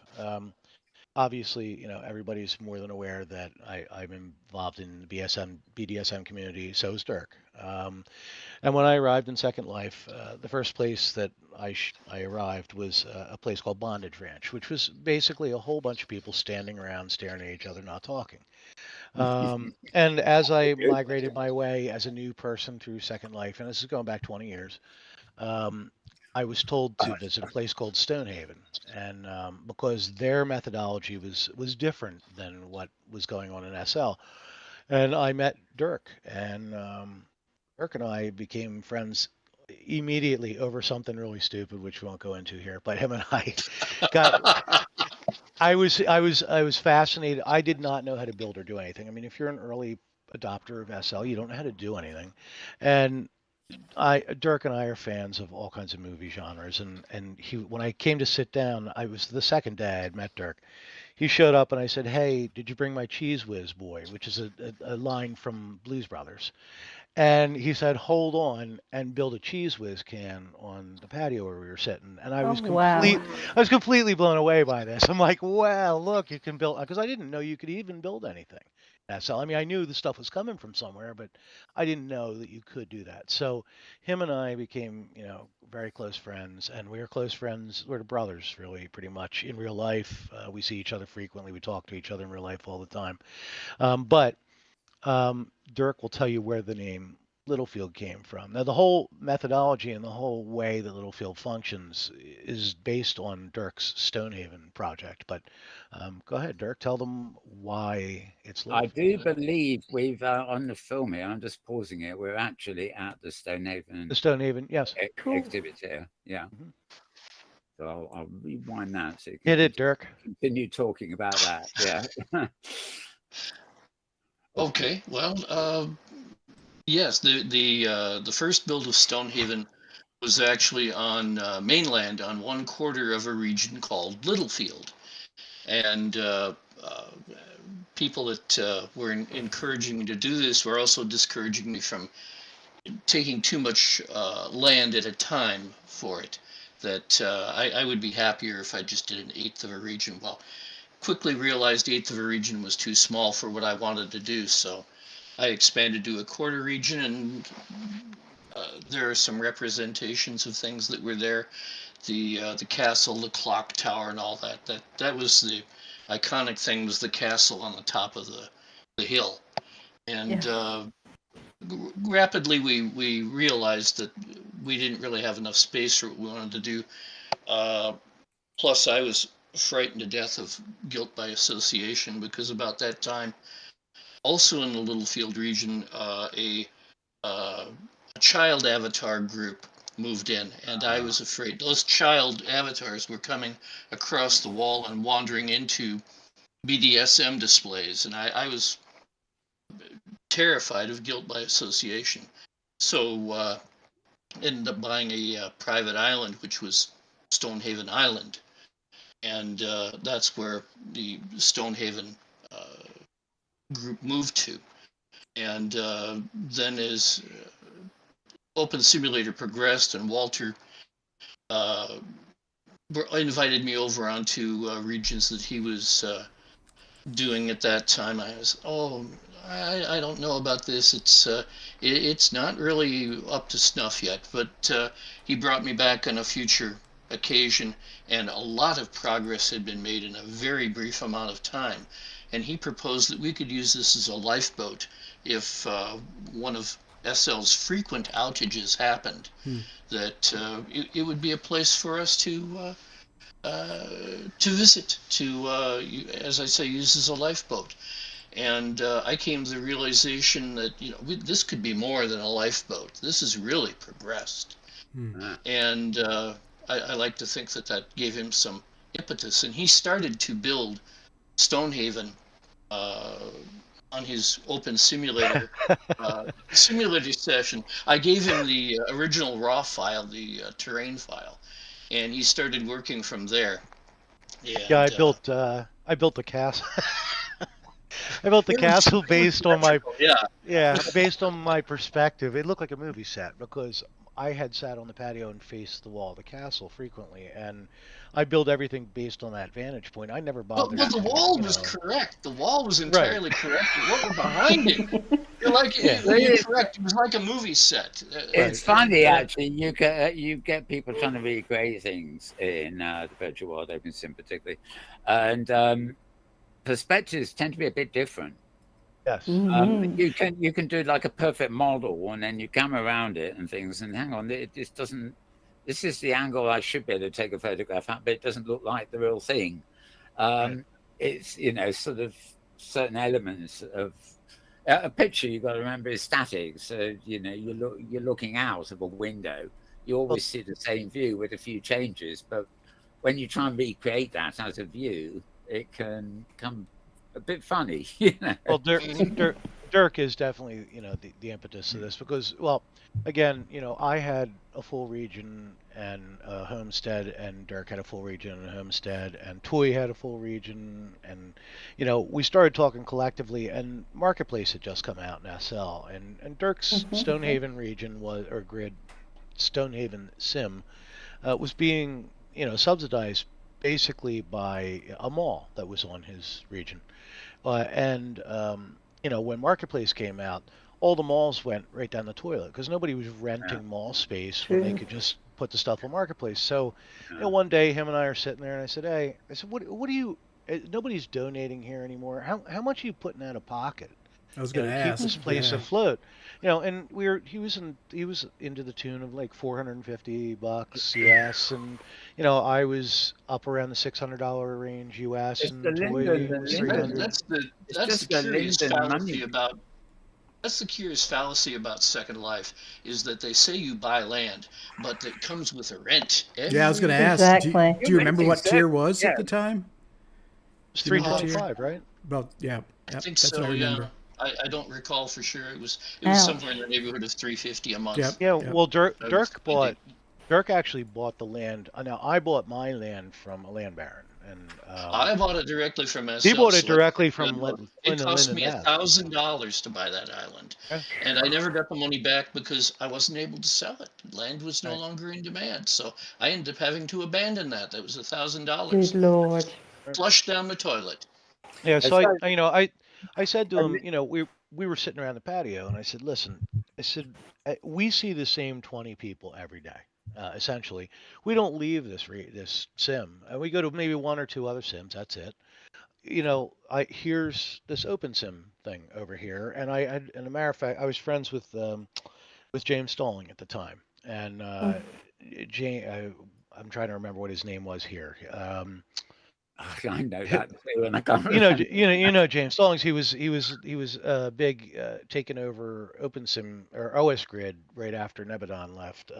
obviously, you know, everybody's more than aware that I'm involved in the BDSM community. So is Dirk. And when I arrived in Second Life, the first place that I arrived was a place called Bondage Ranch, which was basically a whole bunch of people standing around, staring at each other, not talking. And as I migrated my way as a new person through Second Life, and this is going back 20 years, I was told to visit a place called Stonehaven, and because their methodology was different than what was going on in SL, and I met Dirk, and Dirk and I became friends immediately over something really stupid, which we won't go into here. But him and I got. I was fascinated. I did not know how to build or do anything. I mean, if you're an early adopter of SL, you don't know how to do anything, and Dirk and I are fans of all kinds of movie genres, and he when I came to sit down, I was the second day I had met Dirk. He showed up and I said, "Hey, did you bring my Cheese Whiz boy?" Which is a line from Blues Brothers. And he said, "Hold on and build a Cheese Whiz can on the patio where we were sitting." And I was wow. I was completely blown away by this. I'm like, "Wow, look, you can build," because I didn't know you could even build anything. So I mean, I knew the stuff was coming from somewhere, but I didn't know that you could do that. So him and I became, you know, very close friends, and we were close friends. We're brothers, really, pretty much in real life. We see each other frequently. We talk to each other in real life all the time. But Dirk will tell you where the name Littlefield came from. Now, the whole methodology and the whole way that Littlefield functions is based on Dirk's Stonehaven project. But go ahead, Dirk, tell them why it's I Littlefield. do believe we've, on the film here, I'm just pausing it, we're actually at the Stonehaven The Stonehaven, yes. exhibit here. Yeah. So I'll rewind that so you can Hit it, Dirk. continue talking about that. Yeah. Okay, well, yes, the first build of Stonehaven was actually on mainland on 1/4 of a region called Littlefield, and people that were encouraging me to do this were also discouraging me from taking too much land at a time for it. That I would be happier if I just did 1/8 of a region. Well, quickly realized 1/8 of a region was too small for what I wanted to do, so I expanded to a 1/4 region, and there are some representations of things that were there. The castle, the clock tower, and all that. That was the iconic thing. Was the castle on the top of the hill, and rapidly we realized that we didn't really have enough space for what we wanted to do. Plus, I was frightened to death of guilt by association because about that time, also in the Littlefield region, a child avatar group moved in, and I was afraid those child avatars were coming across the wall and wandering into BDSM displays, and I was terrified of guilt by association. So ended up buying a private island, which was Stonehaven Island, and that's where the Stonehaven group moved to. And then as Open Simulator progressed, and Walter invited me over onto regions that he was doing at that time, I was, I don't know about this. It's not really up to snuff yet. But he brought me back on a future occasion, and a lot of progress had been made in a very brief amount of time. And he proposed that we could use this as a lifeboat if one of SL's frequent outages happened. That it would be a place for us to visit, to as I say, use as a lifeboat. And I came to the realization that this could be more than a lifeboat. This has really progressed. And I like to think that gave him some impetus, and he started to build Stonehaven on his Open Simulator simulator session. I gave him the original raw file, the terrain file, and he started working from there. And, Yeah, I built the castle. I built the castle based on my based on my perspective. It looked like a movie set because I had sat on the patio and faced the wall of the castle frequently, and I built everything based on that vantage point. I never bothered. Well, the wall was correct. The wall was entirely correct. What were behind it? You're correct. It was like a movie set. It's funny, actually. You get people trying to recreate things in the virtual world, OpenSim particularly, and perspectives tend to be a bit different. Yes. You can do like a perfect model, and then you come around it and things, and hang on, it just doesn't. This is the angle I should be able to take a photograph at, but it doesn't look like the real thing. It's sort of certain elements of a picture. You've got to remember is static, so you're looking out of a window. You always see the same view with a few changes, but when you try and recreate that as a view, it can come a bit funny. Well, Dirk is definitely the impetus of this because, well, again, I had a full region and a homestead, and Dirk had a full region and a homestead, and Toy had a full region, and we started talking collectively, and Marketplace had just come out in SL, and Dirk's Stonehaven region grid, Stonehaven Sim, was being subsidized basically by a mall that was on his region. And when Marketplace came out, all the malls went right down the toilet because nobody was renting mall space when they could just put the stuff on Marketplace. So, one day him and I are sitting there, and I said, what do you? Nobody's donating here anymore. How much are you putting out of pocket? I was going to ask. Keep this place afloat. And he was into the tune of like $450 US, and I was up around the $600 range US, and Toy that's the curious fallacy about. That's the curious fallacy about Second Life, is that they say you buy land, but it comes with a rent. I was going to ask. Exactly. Do you remember what tier was at the time? It's 325, right? Well, yeah. I think that's so. what I remember. I don't recall for sure. It was somewhere in the neighborhood of $350 a month. Well, Dirk actually bought the land. Now I bought my land from a land baron, and I bought it directly from SL. He bought it directly from Littlefield. It cost me $1,000 to buy that island, and I never got the money back because I wasn't able to sell it. Land was no longer in demand, so I ended up having to abandon that. That was $1,000. Good Lord. Flushed down the toilet. Yeah, so I said to him, we were sitting around the patio, and I said, listen, we see the same 20 people every day. Essentially, we don't leave this sim. We go to maybe one or two other sims. That's it. Here's this open sim thing over here, and and a matter of fact, I was friends with James Stalling at the time, and I'm trying to remember what his name was here. I know that too, and I can't. James Stallings. He was big, taking over OpenSim or OS Grid right after Nebadon left.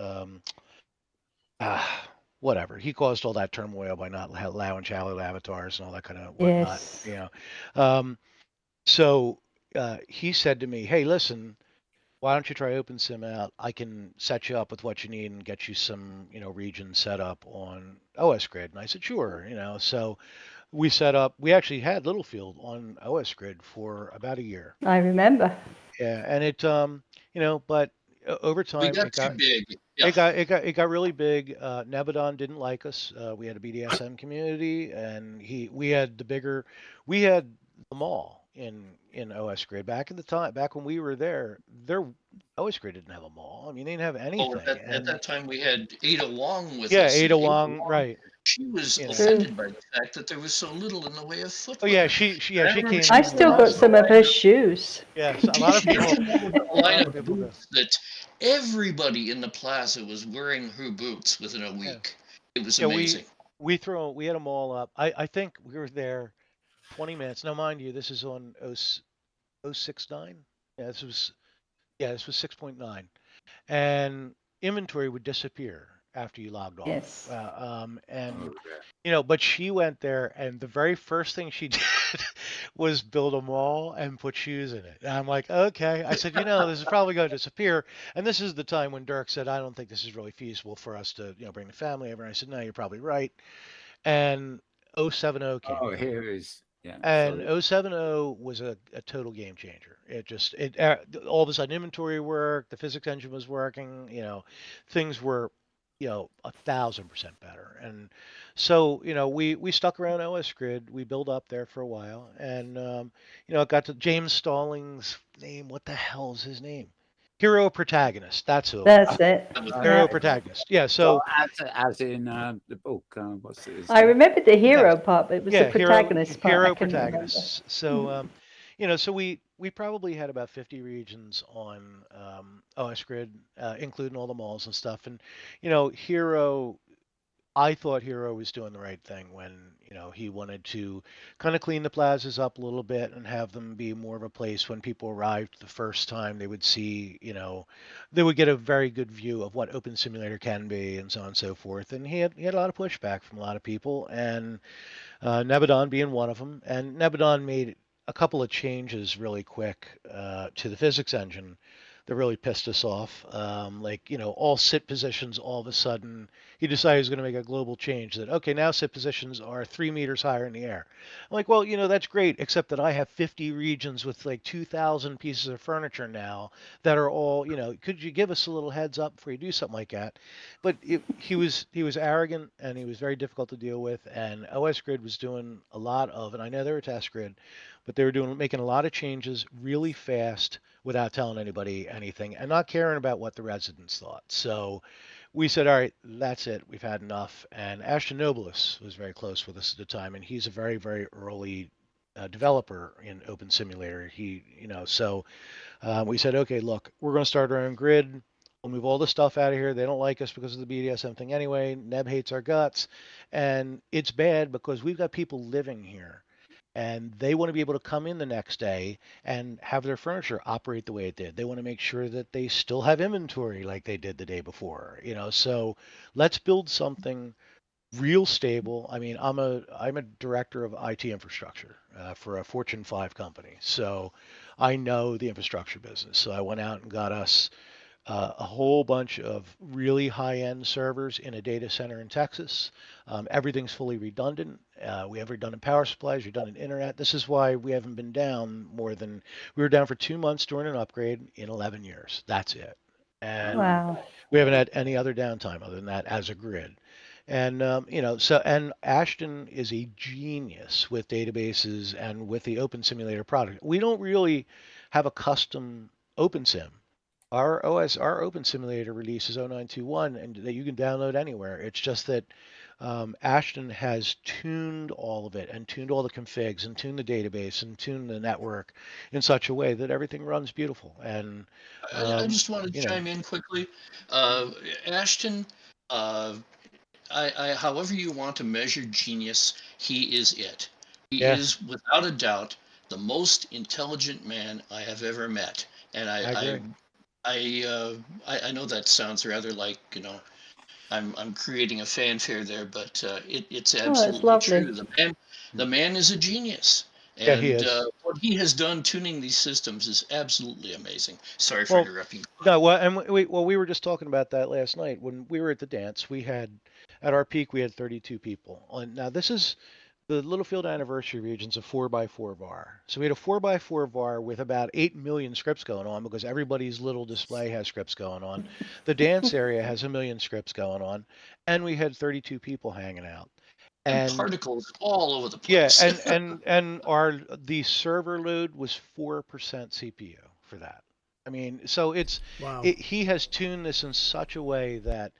whatever. He caused all that turmoil by not allowing child avatars and all that kind of whatnot. Yes. You know, so he said to me, "Hey, listen, why don't you try OpenSim out? I can set you up with what you need and get you some, regions set up on OS Grid." And I said, "Sure." So we set up. We actually had Littlefield on OS Grid for about a year. I remember. Yeah, and it, but over We time got too big. Yeah. it got really big. Nebadon didn't like us. We had a BDSM community, and we had we had the mall in OS Grid back in the time, back when we were there. OS Grid didn't have a mall. I mean, they didn't have Oh, anything. at that time we had Ada Wong with Yeah, us. Ada And Wong, right? she was You know. True. offended by the fact that there was so little in the way of Oh footwear. yeah, she came. I still got some of her shoes. Yes, a lot of She people. came up with a A line lot of of people do. boots that everybody in the plaza was wearing her boots within a week. It was Yeah, amazing. we had them all up. I think we were there 20 minutes. Now, mind you, this is on 069. Yeah, this was 6.9, and inventory would disappear after you logged off. Yes. And but she went there, and the very first thing she did was build a mall and put shoes in it. And I'm like, okay. I said, this is probably going to disappear. And this is the time when Dirk said, I don't think this is really feasible for us to, bring the family over. And I said, no, you're probably right. And 070 came. Oh, here is And sorry. 070 was a total game changer. All of a sudden inventory worked, the physics engine was working, things were, 1,000% better. And so, we stuck around OS Grid. We built up there for a while, and it got to James Stalling's name. What the hell is his name? Hero Protagonist. That's who. That's it. Hero Yeah. Protagonist. Yeah. So As in the book, what's his I name? remember the hero part, but it was the protagonist part. Hero I couldn't remember. protagonists. So, so we probably had about 50 regions on OS Grid, including all the malls and stuff. And, I thought Hero was doing the right thing when, he wanted to kind of clean the plazas up a little bit and have them be more of a place when people arrived the first time they would see, they would get a very good view of what Open Simulator can be and so on and so forth. And he had a lot of pushback from a lot of people, and Nebadon being one of them. And Nebadon made a couple of changes really quick to the physics engine that really pissed us off. All sit positions, all of a sudden, he decided he was going to make a global change that, okay, now sit positions are 3 meters higher in the air. I'm like, well, that's great, except that I have 50 regions with like 2,000 pieces of furniture now that are all, could you give us a little heads up before you do something like that? But he was arrogant, and he was very difficult to deal with. And OS Grid was doing a lot of, and I know they were test grid, but they were making a lot of changes really fast without telling anybody anything and not caring about what the residents thought. So we said, all right, that's it. We've had enough. And Ashton Nobilis was very close with us at the time, and he's a very, very early developer in Open Simulator. So we said, okay, look, we're going to start our own grid. We'll move all the stuff out of here. They don't like us because of the BDSM thing anyway. Neb hates our guts. And it's bad because we've got people living here, and they want to be able to come in the next day and have their furniture operate the way it did. They want to make sure that they still have inventory like they did the day before. So let's build something real stable. I mean, I'm a director of IT infrastructure for a Fortune 5 company, so I know the infrastructure business. So I went out and got us a whole bunch of really high-end servers in a data center in Texas. Everything's fully redundant. We have redundant power supplies, redundant internet. This is why we haven't been down we were down for 2 months during an upgrade in 11 years. That's it. And Wow. we haven't had any other downtime other than that as a grid. And, and Ashton is a genius with databases and with the Open Simulator product. We don't really have a custom OpenSim. Our Open Simulator release is 0921, and that you can download anywhere. It's just that Ashton has tuned all of it and tuned all the configs and tuned the database and tuned the network in such a way that everything runs beautiful. And I just want to chime in quickly. Ashton, however you want to measure genius, he is it. He is, without a doubt, the most intelligent man I have ever met. And I agree. I know that sounds rather like, I'm creating a fanfare there, but it's Oh, that's absolutely true. lovely. The man is a genius, Yeah, he and is. what he has done tuning these systems is absolutely amazing. Sorry for Well, interrupting. no, well, and we were just talking about that last night when we were at the dance. We had at our peak we had 32 people. And now this is the Littlefield Anniversary region's a 4x4 bar. So we had a 4x4 bar with about 8 million scripts going on because everybody's little display has scripts going on. The dance area has a million scripts going on, and we had 32 people hanging out. And And particles all over the yeah, place. and the server load was 4% CPU for that. I mean, so Wow. he has tuned this in such a way that,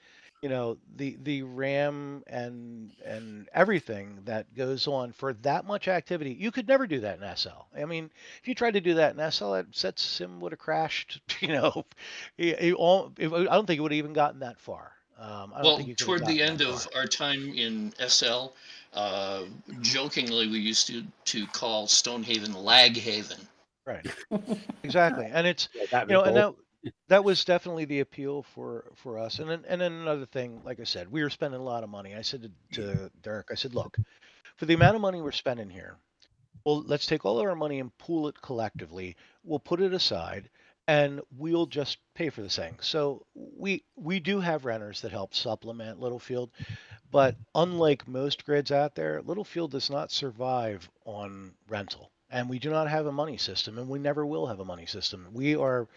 the RAM and everything that goes on for that much activity, you could never do that in SL. I mean, if you tried to do that in SL, that sim would have crashed. I don't think it would have even gotten that far. I don't think Well, you could have toward the gotten end that far. of our time in SL, jokingly we used to call Stonehaven Lag Haven. Right. Exactly. And it's, Yeah, that'd be and cool. that was definitely the appeal for us. And then another thing, like I said, we were spending a lot of money. I said to Dirk, I said, look, for the amount of money we're spending here, well, let's take all of our money and pool it collectively. We'll put it aside and we'll just pay for this thing. So we do have renters that help supplement Littlefield, but unlike most grids out there, Littlefield does not survive on rental. And we do not have a money system, and we never will have a money system. We are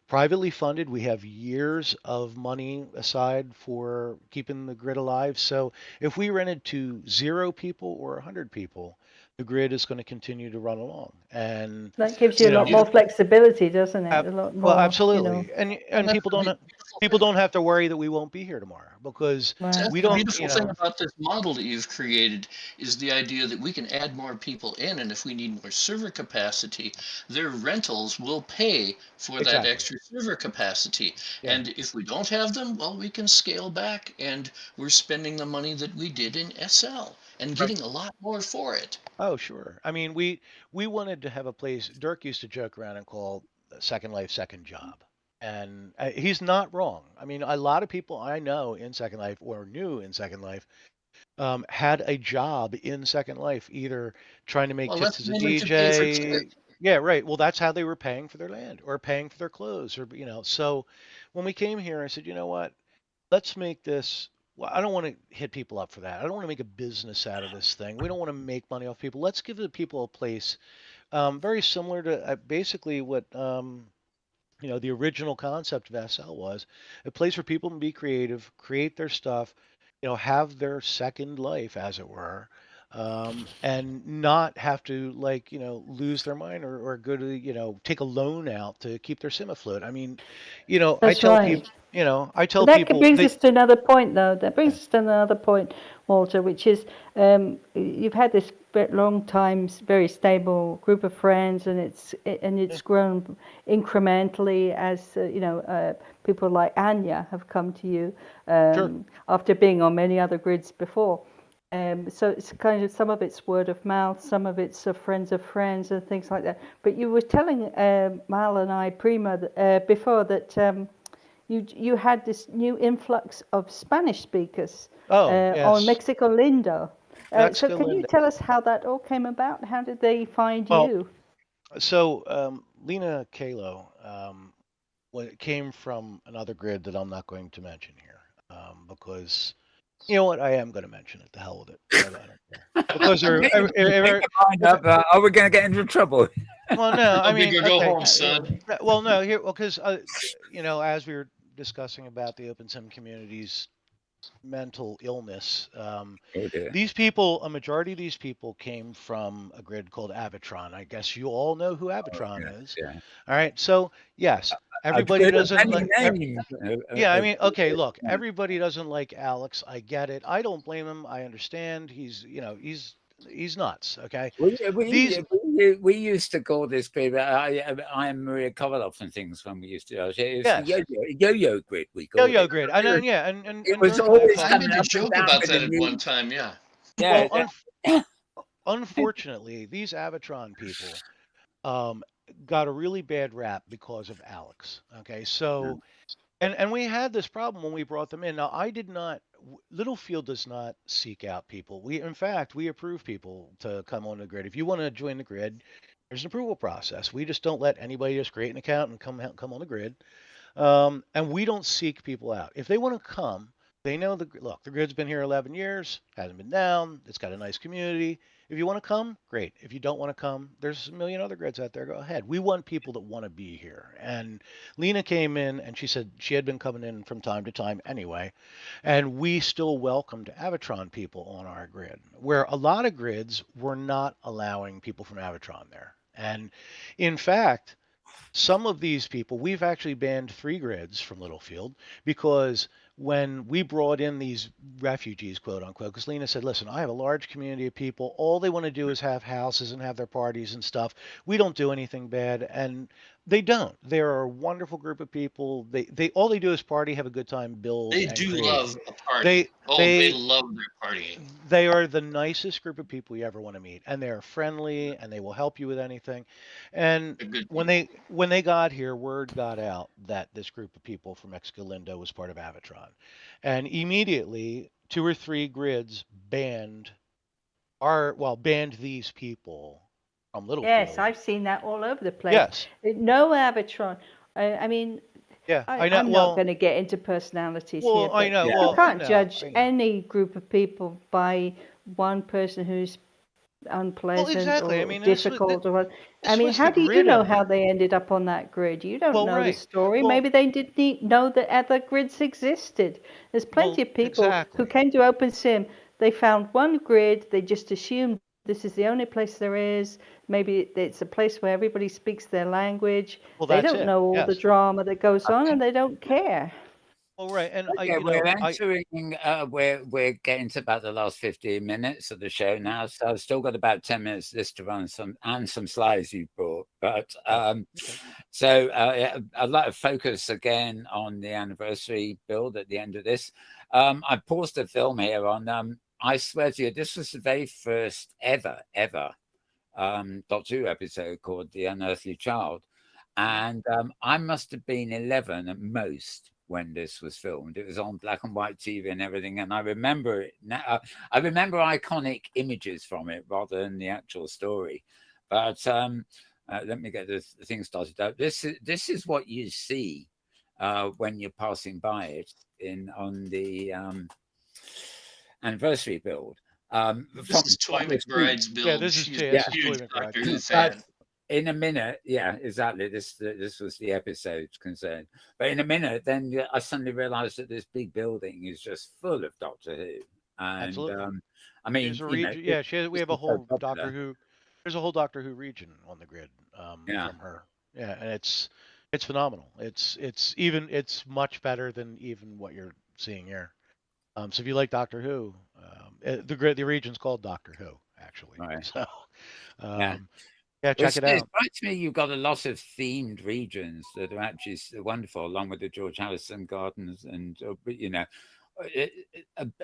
privately funded. We have years of money aside for keeping the grid alive. So if we rented to 0 people or 100 people, the grid is going to continue to run along. And, That gives you you a lot know, more flexibility, doesn't it? ab- A lot well, more, absolutely. And Well, and that's people the don't beautiful people thing. don't have to worry that we won't be here tomorrow because Right. That's we the don't, beautiful thing about this model that you've created is the idea that we can add more people in, and if we need more server capacity, their rentals will pay for that exactly. extra server capacity. Yeah. And if we don't have them, well, we can scale back, and we're spending the money that we did in SL and Right. getting a lot more for it. Oh, sure. I mean, we wanted to have a place. Dirk used to joke around and call Second Life Second Job, and he's not wrong. I mean, a lot of people I know in Second Life or knew in Second Life had a job in Second Life, either trying to make Well, tips that's as a mainly to pay for kit. DJ. Yeah, right. Well, that's how they were paying for their land or paying for their clothes, or So when we came here, I said, you know what? Let's make this. Well, I don't want to hit people up for that. I don't want to make a business out of this thing. We don't want to make money off people. Let's give the people a place very similar to basically what the original concept of SL was, a place where people can be creative, create their stuff, have their second life, as it were, and not have to lose their mind or go to take a loan out to keep their sim afloat. I mean, I That's tell people, right. I But tell that people brings that. us to another point, though. That brings Yeah, us to another point, Walter, which is you've had this long time, very stable group of friends, and yeah, it's grown incrementally as people like Anya have come to you sure. after being on many other grids before. So it's kind of some of it's word of mouth, some of it's friends of friends and things like that. But you were telling Mal and I before that. You had this new influx of Spanish speakers Oh, on yes, Mexico Lindo. So Mexico can you Linda. tell us how that all came about? How did they find Well, you? so Lena Kalo came from another grid that I'm not going to mention here because you know what, I am going to mention it. The hell with it. I don't care because Make your mind if, up. Are we going to get into trouble? well, no, I Go big mean, or go okay, home, son. well, no, here, well, because as we were discussing about the open sim community's mental illness. Oh dear. A majority of these people came from a grid called Avatron. I guess you all know who Yeah, Avatron is. yeah. All right. So yes, I've everybody heard of doesn't many like. names. Yeah, I mean, okay, look, everybody doesn't like Alex. I get it. I don't blame him. I understand. He's nuts. Okay. We, These, we, we used to call this grid. I am Maria Kovalov and things when we used to. It's the yes, yo-yo grid. We called yo-yo it. grid. And then yeah, and It was Dirk and I have always I talked. coming made a up and joke down about with a that at one new. time, yeah. Yeah. Well, unfortunately, these Avatron people um, got a really bad rap because of Alex. Okay, so and we had this problem when we brought them in. Now, I did not. Littlefield does not seek out people. In fact, we approve people to come on the grid. If you want to join the grid, there's an approval process. We just don't let anybody just create an account and come on the grid. And we don't seek people out. If they want to come, they know the grid's been here 11 years, hasn't been down. It's got a nice community. If you want to come, great. If you don't want to come, there's a million other grids out there. Go ahead. We want people that want to be here. And Lena came in and she said she had been coming in from time to time anyway. And we still welcomed Avatron people on our grid, where a lot of grids were not allowing people from Avatron there. And in fact, some of these people, we've actually banned 3 grids from Littlefield because when we brought in these refugees, quote unquote, because Lena said, listen, I have a large community of people. All they want to do is have houses and have their parties and stuff. We don't do anything bad. And they don't. They're a wonderful group of people. They all they do is party, have a good time, build, They and do create. love a party. They They love their partying. they are the nicest group of people you ever want to meet, and they're friendly, and they will help you with anything. And They're good when people. they got here, word got out that this group of people from Excalindo was part of Avatron, and immediately 2 or 3 grids banned these people from Yes, Littlefield. I've seen that all over the place. Yes, No Avatron. I mean, yeah, I know. I'm not going to get into personalities here, Well, I but know. Yeah. you Well, can't I judge know. any group of people by one person who's Well, unpleasant exactly. I or mean, difficult or what. I this mean, was the how do you grid know how owner. they ended up on that grid? You don't Well, know the right. story. Well, Maybe they didn't know that other grids existed. There's plenty of people who exactly. came to OpenSim. They found one grid. They just assumed this is the only place there is. Maybe it's a place where everybody speaks their language. Well, They that's don't it. know all the Yes. drama that goes on, Okay. and they don't care. Well, right. And Okay, we're entering. We're getting to about the last 15 minutes of the show now, so I've still got about 10 minutes list to run some slides you brought. But okay. so I'd like to focus again on the anniversary build at the end of this. I paused the film here on. I swear to you, this was the very first ever Doctor Who episode called "The Unearthly Child," and I must have been 11 at most when this was filmed. It was on black and white TV and everything, and I remember it now. I remember iconic images from it rather than the actual story. But let me get the thing started out. This is what you see when you're passing by it on the anniversary build. This is Toy McBride's build. Yeah, this is She's a this is huge Toy McBride. Doctor Who But fan. in a minute, yeah, exactly. This was the episode concerned. But in a minute, then I suddenly realised that this big building is just full of Doctor Who, and Absolutely. I mean, There's a you know, region. Yeah, we it's have a just so whole Doctor popular. Who. There's a whole Doctor Who region on the grid Yeah. from her. Yeah, and it's phenomenal. It's much better than even what you're seeing here. So if you like Doctor Who, the region's called Doctor Who actually. Right. So Yeah. yeah, check it It out. strikes me you've got a lot of themed regions that are actually wonderful, along with the George Harrison Gardens, and you know,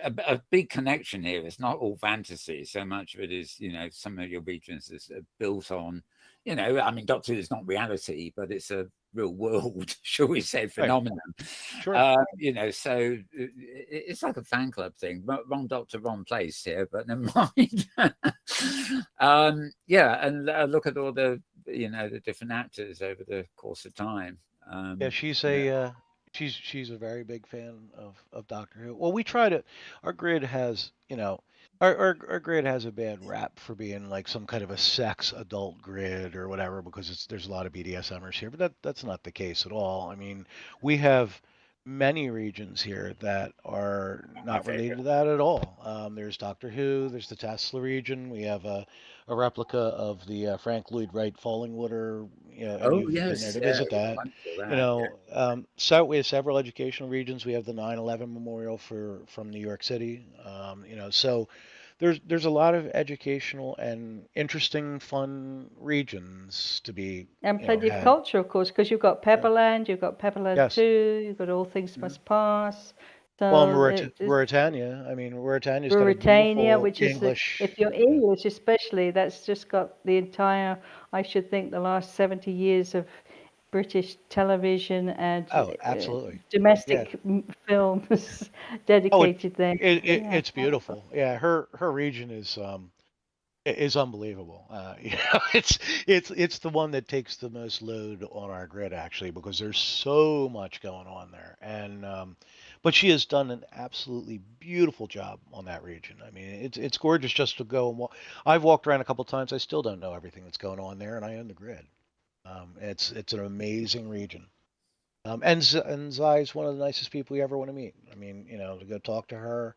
a big connection here. It's not all fantasy. So much of it is, you know, some of your regions is built on, you know, I mean, Doctor Who is not reality, but it's a real world, shall we say, phenomenon. Sure. You know, so it's like a fan club thing. Wrong doctor, wrong place here, but never mind. Yeah, and look at all the, you know, the different actors over the course of time. Yeah, she's a very big fan of Doctor Who. Well, our grid has, our grid has a bad rap for being like some kind of a sex adult grid or whatever because there's a lot of BDSMers here, but that's not the case at all. I mean, we have many regions here that are not related to that at all. There's Doctor Who, there's the Tesla region. We have a replica of the Frank Lloyd Wright Falling Water. And you've been there to visit that. So we have several educational regions. We have the 9/11 Memorial from New York City. So there's a lot of educational and interesting, fun regions to be. And plenty of culture, of course, because you've got Pepperland, you've got Pepperland Yes. 2, you've got All Things Must Pass. So Well, Ruritania. I mean, Ruritania's got a Ruritania, beautiful which is English. if you're English, especially, that's just got the entire. I should think the last 70 years of British television and Oh, absolutely. Yeah. domestic films dedicated there. Yeah. It's beautiful. Yeah, her region is unbelievable. It's the one that takes the most load on our grid actually because there's so much going on there, and but she has done an absolutely beautiful job on that region. I mean, it's gorgeous just to go and walk. I've walked around a couple times. I still don't know everything that's going on there, and I own the grid. It's an amazing region. And Zai's one of the nicest people you ever want to meet. I mean, to go talk to her,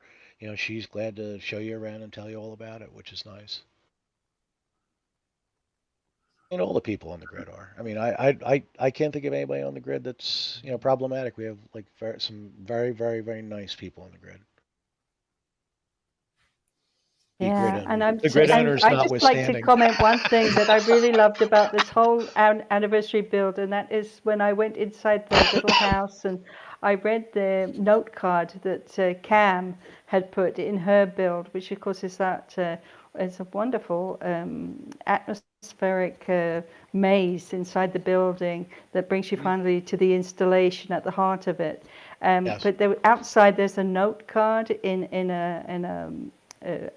she's glad to show you around and tell you all about it, which is nice. And all the people on the grid are. I mean, I can't think of anybody on the grid that's problematic. We have like some very very very nice people on the grid. Yeah, and The grid owners I just like to notwithstanding. comment one thing that I really loved about this whole anniversary build, and that is when I went inside the little house and I read the note card that Cam had put in her build, which of course is that it's a wonderful atmospheric maze inside the building that brings you finally to the installation at the heart of it. Yes. But outside there's a note card in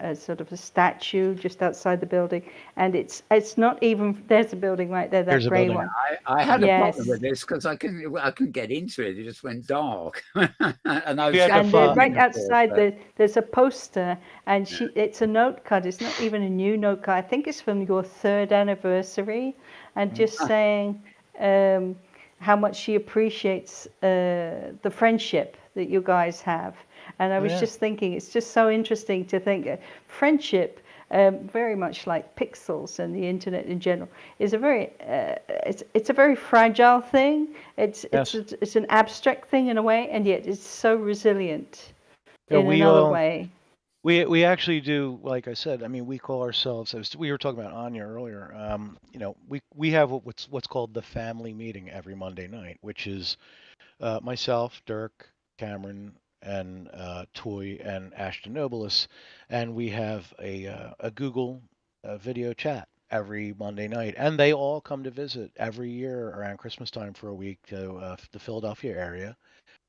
a sort of a statue just outside the building, and it's not even, there's a building right there, that There's a grey building. one. I had a Yes. problem with this because I couldn't get into it. It just went dark, and I was We had to And find- right outside there's a poster, and it's a note card. It's not even a new note card. I think it's from your 3rd anniversary, and just saying how much she appreciates the friendship that you guys have. And I was just thinking, it's just so interesting to think friendship, very much like pixels and the internet in general, is a very it's a very fragile thing. It's an abstract thing in a way, and yet it's so resilient in another way. We actually do, like I said. I mean, we call ourselves, as we were talking about Anya earlier. We have what's called the family meeting every Monday night, which is myself, Dirk, Cameron, and Toy and Ashton Nobilis, and we have a Google video chat every Monday night, and they all come to visit every year around Christmas time for a week to the Philadelphia area,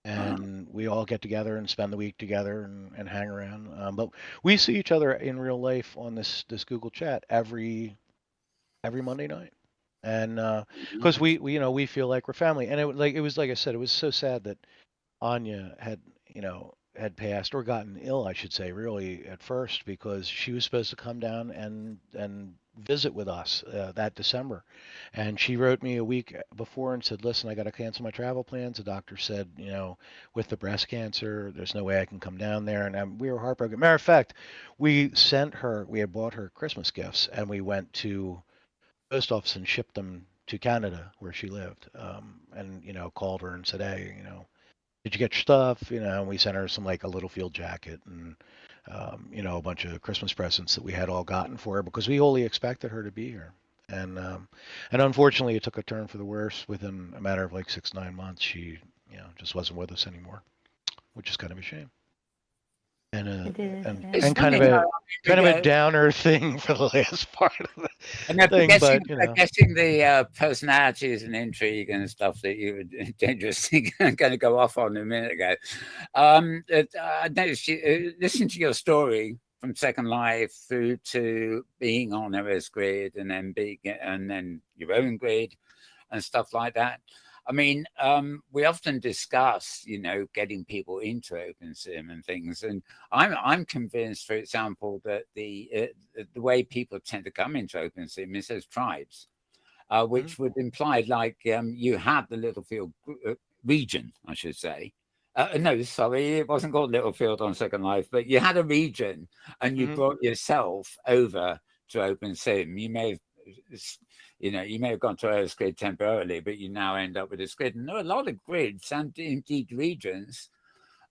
and we all get together and spend the week together and hang around. But we see each other in real life on this Google chat every Monday night, and because we feel like we're family, and it was like I said, it was so sad that Anya had passed or gotten ill, I should say, really at first, because she was supposed to come down and visit with us that December. And she wrote me a week before and said, listen, I got to cancel my travel plans. The doctor said, with the breast cancer, there's no way I can come down there. And we were heartbroken. Matter of fact, we had bought her Christmas gifts, and we went to the post office and shipped them to Canada where she lived. And, called her and said, hey, did you get your stuff? And we sent her some, like, a Littlefield jacket and, a bunch of Christmas presents that we had all gotten for her because we wholly expected her to be here. And unfortunately, it took a turn for the worse. Within a matter of like 6-9 months, she, just wasn't with us anymore, which is kind of a shame. And kind of a downer thing for the last part of the thing. I'm guessing the personalities and intrigue and stuff that you were dangerously going to go off on a minute ago. I noticed you listen to your story from Second Life through to being on LFGrid and then your own grid and stuff like that. I mean, we often discuss, getting people into OpenSim and things, and I'm convinced, for example, that the way people tend to come into OpenSim is as tribes, which would imply like you had the Littlefield region, I should say. No, sorry, it wasn't called Littlefield on Second Life, but you had a region, and you brought yourself over to OpenSim. You may have gone to LFGrid temporarily, but you now end up with this grid. And there are a lot of grids and indeed regions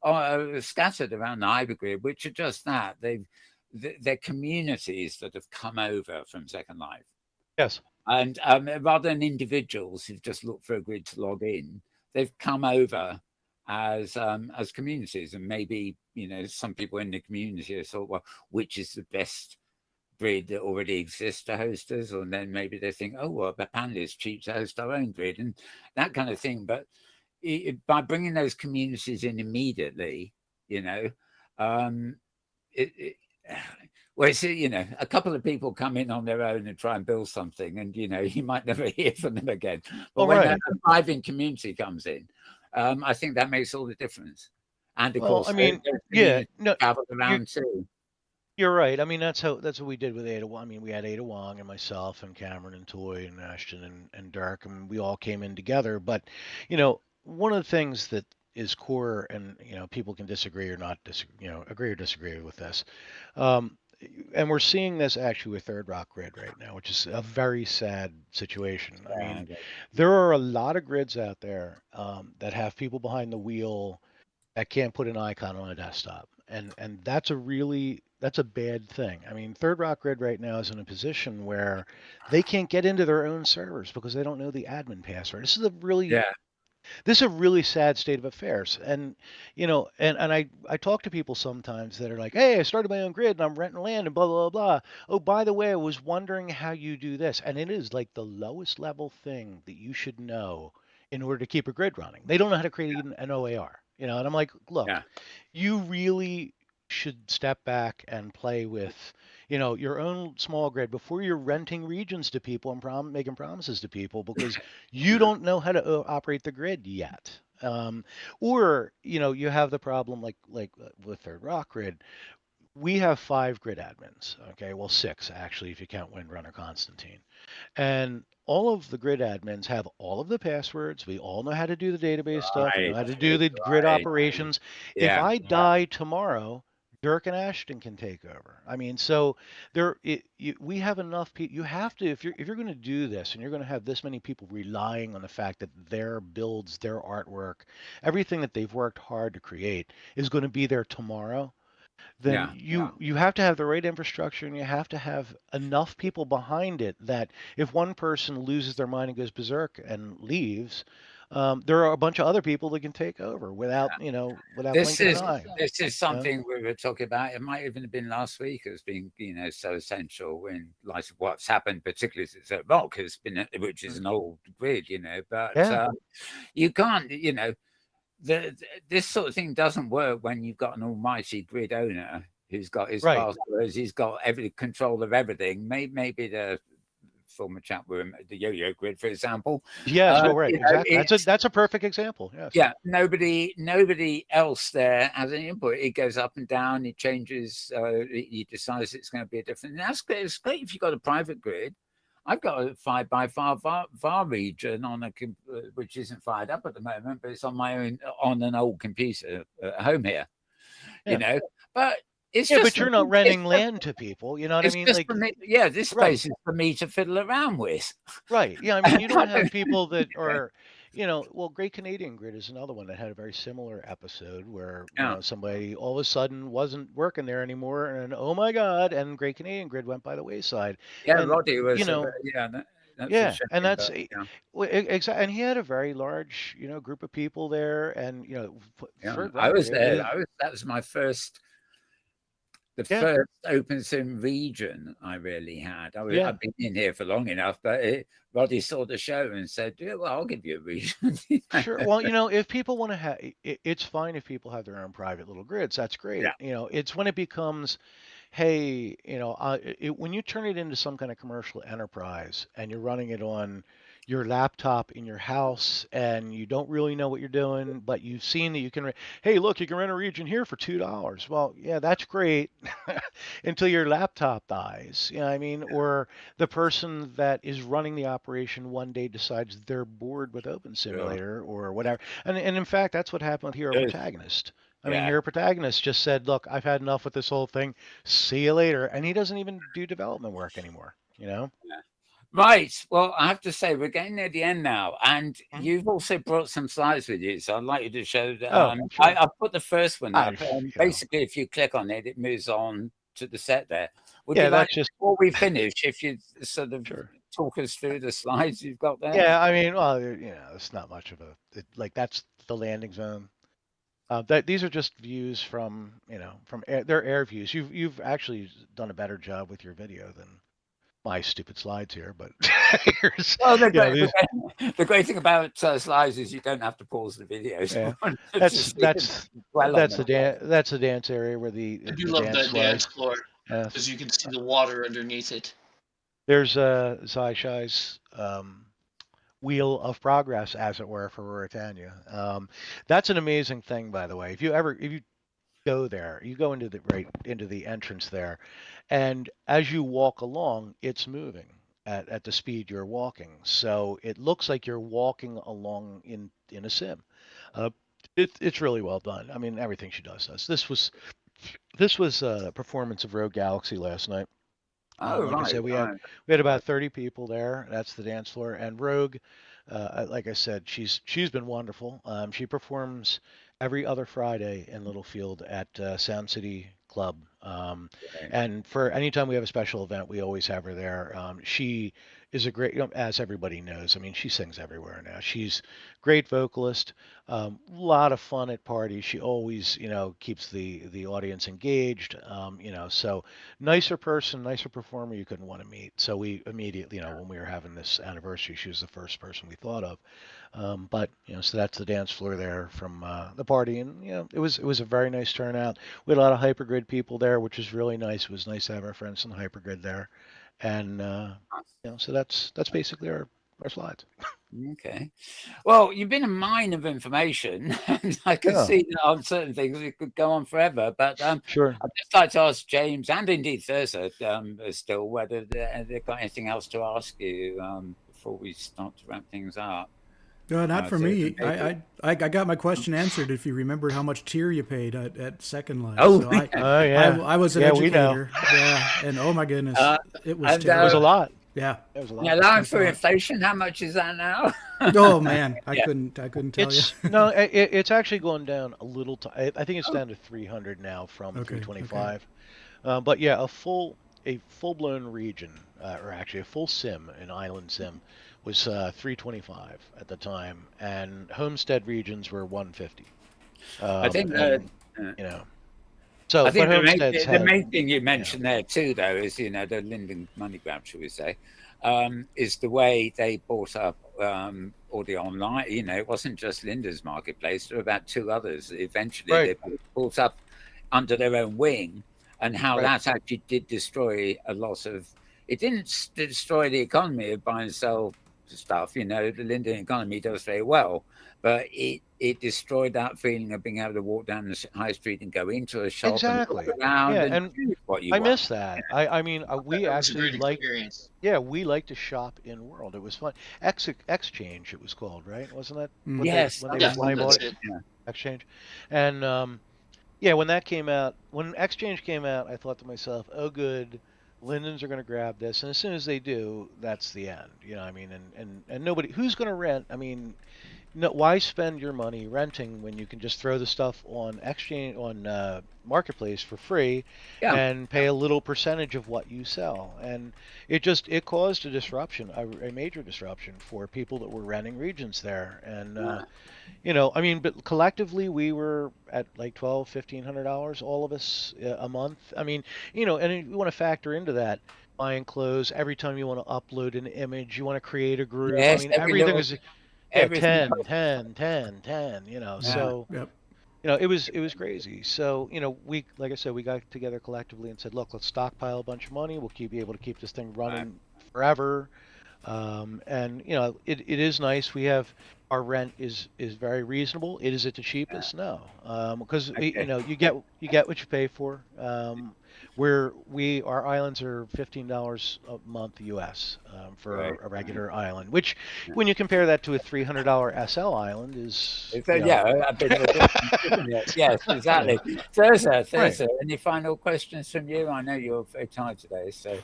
are scattered around the hypergrid, which are just that. They're communities that have come over from Second Life. Yes. And rather than individuals who've just looked for a grid to log in, they've come over as communities. And maybe, some people in the community have thought, well, which is the best grid that already exists to host us, or then maybe they think, oh, well, apparently it's cheap to host our own grid and that kind of thing. But by bringing those communities in immediately, you know, it well, it's, you know, a couple of people come in on their own and try and build something, and you know, you might never hear from them again. But when a thriving community comes in, I think that makes all the difference. And of course, I mean, travel around too. You're right. I mean, that's what we did with Ada Wong. I mean, we had Ada Wong and myself and Cameron and Toy and Ashton and Dirk, and we all came in together. But, you know, one of the things that is core, and you know, people can disagree or not disagree, you know, agree or disagree with this. And we're seeing this actually with Third Rock Grid right now, which is a very sad situation. I mean, there are a lot of grids out there that have people behind the wheel that can't put an icon on a desktop, and that's a bad thing. I mean, Third Rock Grid right now is in a position where they can't get into their own servers because they don't know the admin password. This is a really sad state of affairs. And you know, and I talk to people sometimes that are like, hey, I started my own grid and I'm renting land and blah blah blah. Oh, by the way, I was wondering how you do this. And it is like the lowest level thing that you should know in order to keep a grid running. They don't know how to create an OAR, you know. And I'm like, look, you really should step back and play with, you know, your own small grid before you're renting regions to people and making promises to people, because you don't know how to operate the grid yet. Or, you know, you have the problem like with Third Rock Grid. We have 5 grid admins. Okay, well 6 actually if you count Windrunner Constantine. And all of the grid admins have all of the passwords. We all know how to do the database stuff. We know how to do the grid operations. If I die tomorrow, Dirk and Ashton can take over. I mean, so we have enough people. You have to, if you're going to do this, and you're going to have this many people relying on the fact that their builds, their artwork, everything that they've worked hard to create is going to be there tomorrow, then you have to have the right infrastructure, and you have to have enough people behind it that if one person loses their mind and goes berserk and leaves, there are a bunch of other people that can take over without, you know, without blinking an eye. This is something we were talking about. It might even have been last week as being, you know, so essential in light of what's happened, particularly since Rock has been, which is an old grid, you know. But you can't, you know, this sort of thing doesn't work when you've got an almighty grid owner who's got his passwords, he's got every control of everything. Maybe the former chap with the yo-yo grid, for example. Yes, right, exactly. That's a perfect example. Yes. Yeah, nobody else there has any input. It goes up and down. It changes. He decides it's going to be a different. And that's great. It's great if you've got a private grid. I've got a 5x5 VAR region on which isn't fired up at the moment, but it's on my own on an old computer at home here. You know, but it's just but you're not renting land to people. You know what I mean? Like, this space is for me to fiddle around with. Right. Yeah. I mean, you don't have people that are, you know, well, Great Canadian Grid is another one that had a very similar episode where you know, somebody all of a sudden wasn't working there anymore, and oh my God, and Great Canadian Grid went by the wayside. Yeah, and, Roddy was, you know, and that's exactly. And he had a very large, you know, group of people there, and you know, I was there. That was my first. The first open sim region I really had. I've been in here for long enough, but Roddy saw the show and said, "Yeah, well, I'll give you a region." Sure. Well, you know, if people want to have, it's fine if people have their own private little grids. That's great. Yeah. You know, it's when it becomes, hey, you know, when you turn it into some kind of commercial enterprise and you're running it on your laptop in your house and you don't really know what you're doing, but you've seen that you can, hey, look, you can rent a region here for $2. Well, yeah, that's great until your laptop dies. You know what I mean? Or the person that is running the operation one day decides they're bored with Open Simulator or whatever. And in fact, that's what happened with Hero Protagonist. I mean, Hero Protagonist just said, look, I've had enough with this whole thing. See you later. And he doesn't even do development work anymore, you know? Yeah. Right. Well, I have to say, we're getting near the end now. And you've also brought some slides with you. So I'd like you to show that. Sure. I put the first one up. Basically, if you click on it, it moves on to the set there. Would you like, before we finish, if you sort of talk us through the slides you've got there? Yeah, I mean, well, you know, it's not much of a, like, that's the landing zone. That these are just views from from their air views. You've actually done a better job with your video than my stupid slides here, but here's Well, these. the great thing about slides is you don't have to pause the videos. Yeah, to that's see that's dwell on them. that's the dance area where I do the love dance that dance was. floor Yes. because you can see the water underneath it. There's Zai Shai's wheel of progress, as it were, for Ruritania. That's an amazing thing, by the way. If you go there, you go into the entrance there, and as you walk along, it's moving at the speed you're walking. So it looks like you're walking along in a sim. Uh, it's really well done. I mean, everything she does. This was a performance of Rogue Galaxy last night. Oh, Like I right. said, Right. we had about 30 people there. That's the dance floor. And Rogue, like I said, she's been wonderful. She performs every other Friday in Littlefield at Sound City Club. Right. And for anytime we have a special event, we always have her there. She is a great, as everybody knows. I mean, she sings everywhere now. She's great vocalist. Lot of fun at parties. She always, keeps the audience engaged. So nicer person, nicer performer you couldn't want to meet. So we immediately, when we were having this anniversary, she was the first person we thought of. But so that's the dance floor there from the party, and it was a very nice turnout. We had a lot of Hypergrid people there, which was really nice. It was nice to have our friends from Hypergrid there, and so that's basically our slides. Okay. Well, you've been a mine of information, and I can Yeah. see that on certain things it could go on forever. But Sure. I'd just like to ask James and indeed Thirza still whether they've got anything else to ask you before we start to wrap things up. No, not for So me. maybe- I got my question answered. If you remembered how much tier you paid at Second Life. Oh, so Oh yeah. I was an Yeah, we know. educator. Yeah, and oh my goodness, it was and, It was a terrible. lot. Yeah. It was a lot. Now, allowing for thought- inflation, how much is that now? Oh man, I Yeah. couldn't tell you. It's no, it's actually gone down a little. I think it's down to 300 now from Okay, 325. But yeah, a full blown region, or actually a full sim, an island sim, was 325 at the time, and homestead regions were 150. I think and, So, I think but the homesteads the had, main thing you mentioned there too, though, is the Linden money grab, shall we say, is the way they bought up all the online. It wasn't just Linda's marketplace; there were about two others. Eventually, Right. they bought up under their own wing, and how Right. that actually did destroy a lot of. It didn't destroy the economy of buy and sell stuff. The Linden economy does very well, but it destroyed that feeling of being able to walk down the high street and go into a shop Exactly. and look around Yeah, and and choose what you I want. miss that. I mean, we That was a actually great like. experience. Yeah, we like to shop in World. It was fun. Exchange, it was called, right? Wasn't that? Mm. what they- Yes, when they Yeah, when they that's bought it? it. Exchange, and yeah, when that came out, when Exchange came out, I thought to myself, "Oh, good, Lindens are going to grab this," and as soon as they do, that's the end. I mean, and nobody who's going to rent. I mean, no, why spend your money renting when you can just throw the stuff on Exchange on Marketplace for free Yeah. and pay a little percentage of what you sell? And it caused a disruption, a major disruption for people that were renting regions there. And I mean, but collectively we were at like $1,200-1,500, all of us a month. I mean, and you want to factor into that buying clothes every time you want to upload an image, you want to create a group. Yes, I mean, every everything little- is everything. 10. Yeah. So Yep. it was crazy. So we, like I said, we got together collectively and said, look, let's stockpile a bunch of money. We'll be able to keep this thing running forever. And it is nice. We have our rent is very reasonable. It is at the cheapest? No, because Okay. you get what you pay for. Our islands are $15 a month US for Right. a regular island, which when you compare that to a $300 SL island is It's a bit of a difference, isn't it? Yes, exactly. Thirza, any final questions from you? I know you're very tired today, so.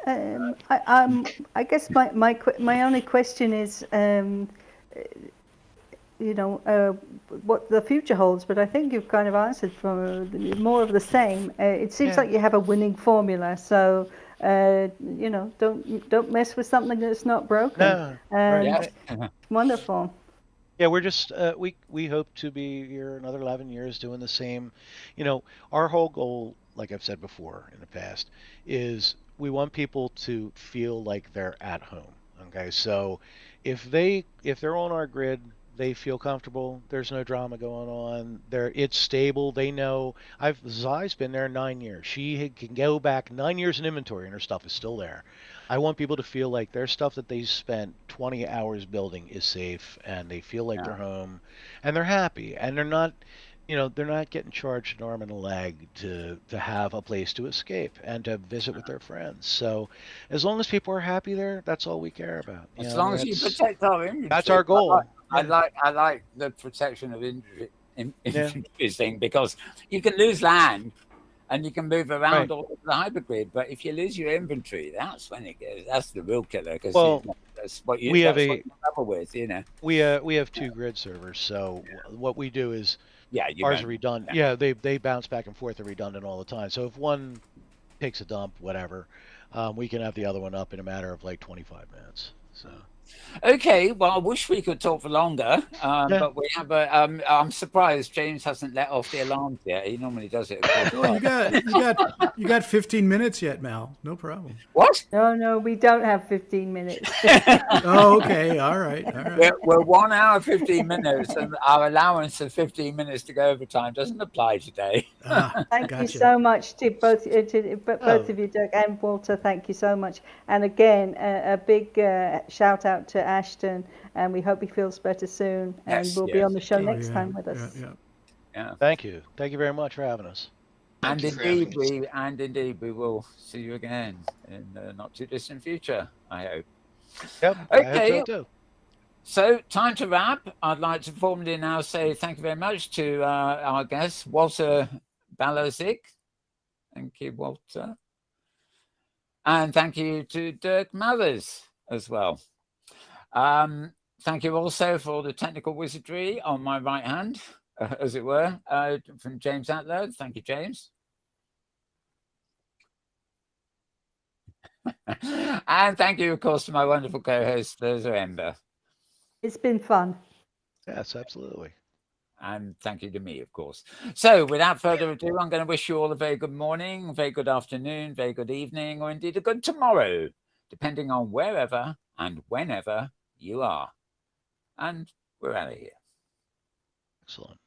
I guess my only question is, what the future holds, but I think you've kind of answered for more of the same. It seems Yeah. like you have a winning formula, so don't mess with something that's not broken. No, And Yeah. wonderful. Yeah, we're just we hope to be here another 11 years doing the same. You know, our whole goal, like I've said before in the past, is we want people to feel like they're at home. Okay, so if they're on our grid, they feel comfortable. There's no drama going on. It's stable. They know. Zai's been there 9 years. She can go back 9 years in inventory, and her stuff is still there. I want people to feel like their stuff that they spent 20 hours building is safe and they feel like they're home and they're happy and they're not getting charged an arm and a leg to have a place to escape and to visit with their friends. So as long as people are happy there, that's all we care about. As long as you protect our inventory. That's our goal. I like the protection of inventory thing, because you can lose land and you can move around all over the hypergrid, but if you lose your inventory, that's when it goes. That's the real killer, because that's what you level with, you know. We have 2 grid servers, so what we do is ours are redundant. Yeah, they bounce back and forth. They're redundant all the time. So if one takes a dump, whatever, we can have the other one up in a matter of like 25 minutes. So. Okay, well, I wish we could talk for longer, but we have a. I'm surprised James hasn't let off the alarms yet. He normally does it. Oh, you got 15 minutes yet, Mal. No problem. What? No, we don't have 15 minutes. Oh, okay. All right. We're 1 hour 15 minutes, and our allowance of 15 minutes to go overtime doesn't apply today. Thank you so much to both of you, Dirk and Walter. Thank you so much. And again, a big shout out to Ashton, and we hope he feels better soon, and we'll be on the show next time with us. Yeah. Thank you very much for having us. And indeed we will see you again in the not too distant future, I hope. Yep. Okay. I hope so too. So time to wrap. I'd like to formally now say thank you very much to our guest, Walter Balazic. Thank you, Walter. And thank you to Dirk Mathers as well. Thank you also for the technical wizardry on my right hand, as it were, from James Atlloud. Thank you, James. And thank you, of course, to my wonderful co-host, Thirza Ember. It's been fun. Yes, absolutely. And thank you to me, of course. So without further ado, I'm going to wish you all a very good morning, very good afternoon, very good evening, or indeed a good tomorrow, depending on wherever and whenever you are. And we're out of here. Excellent.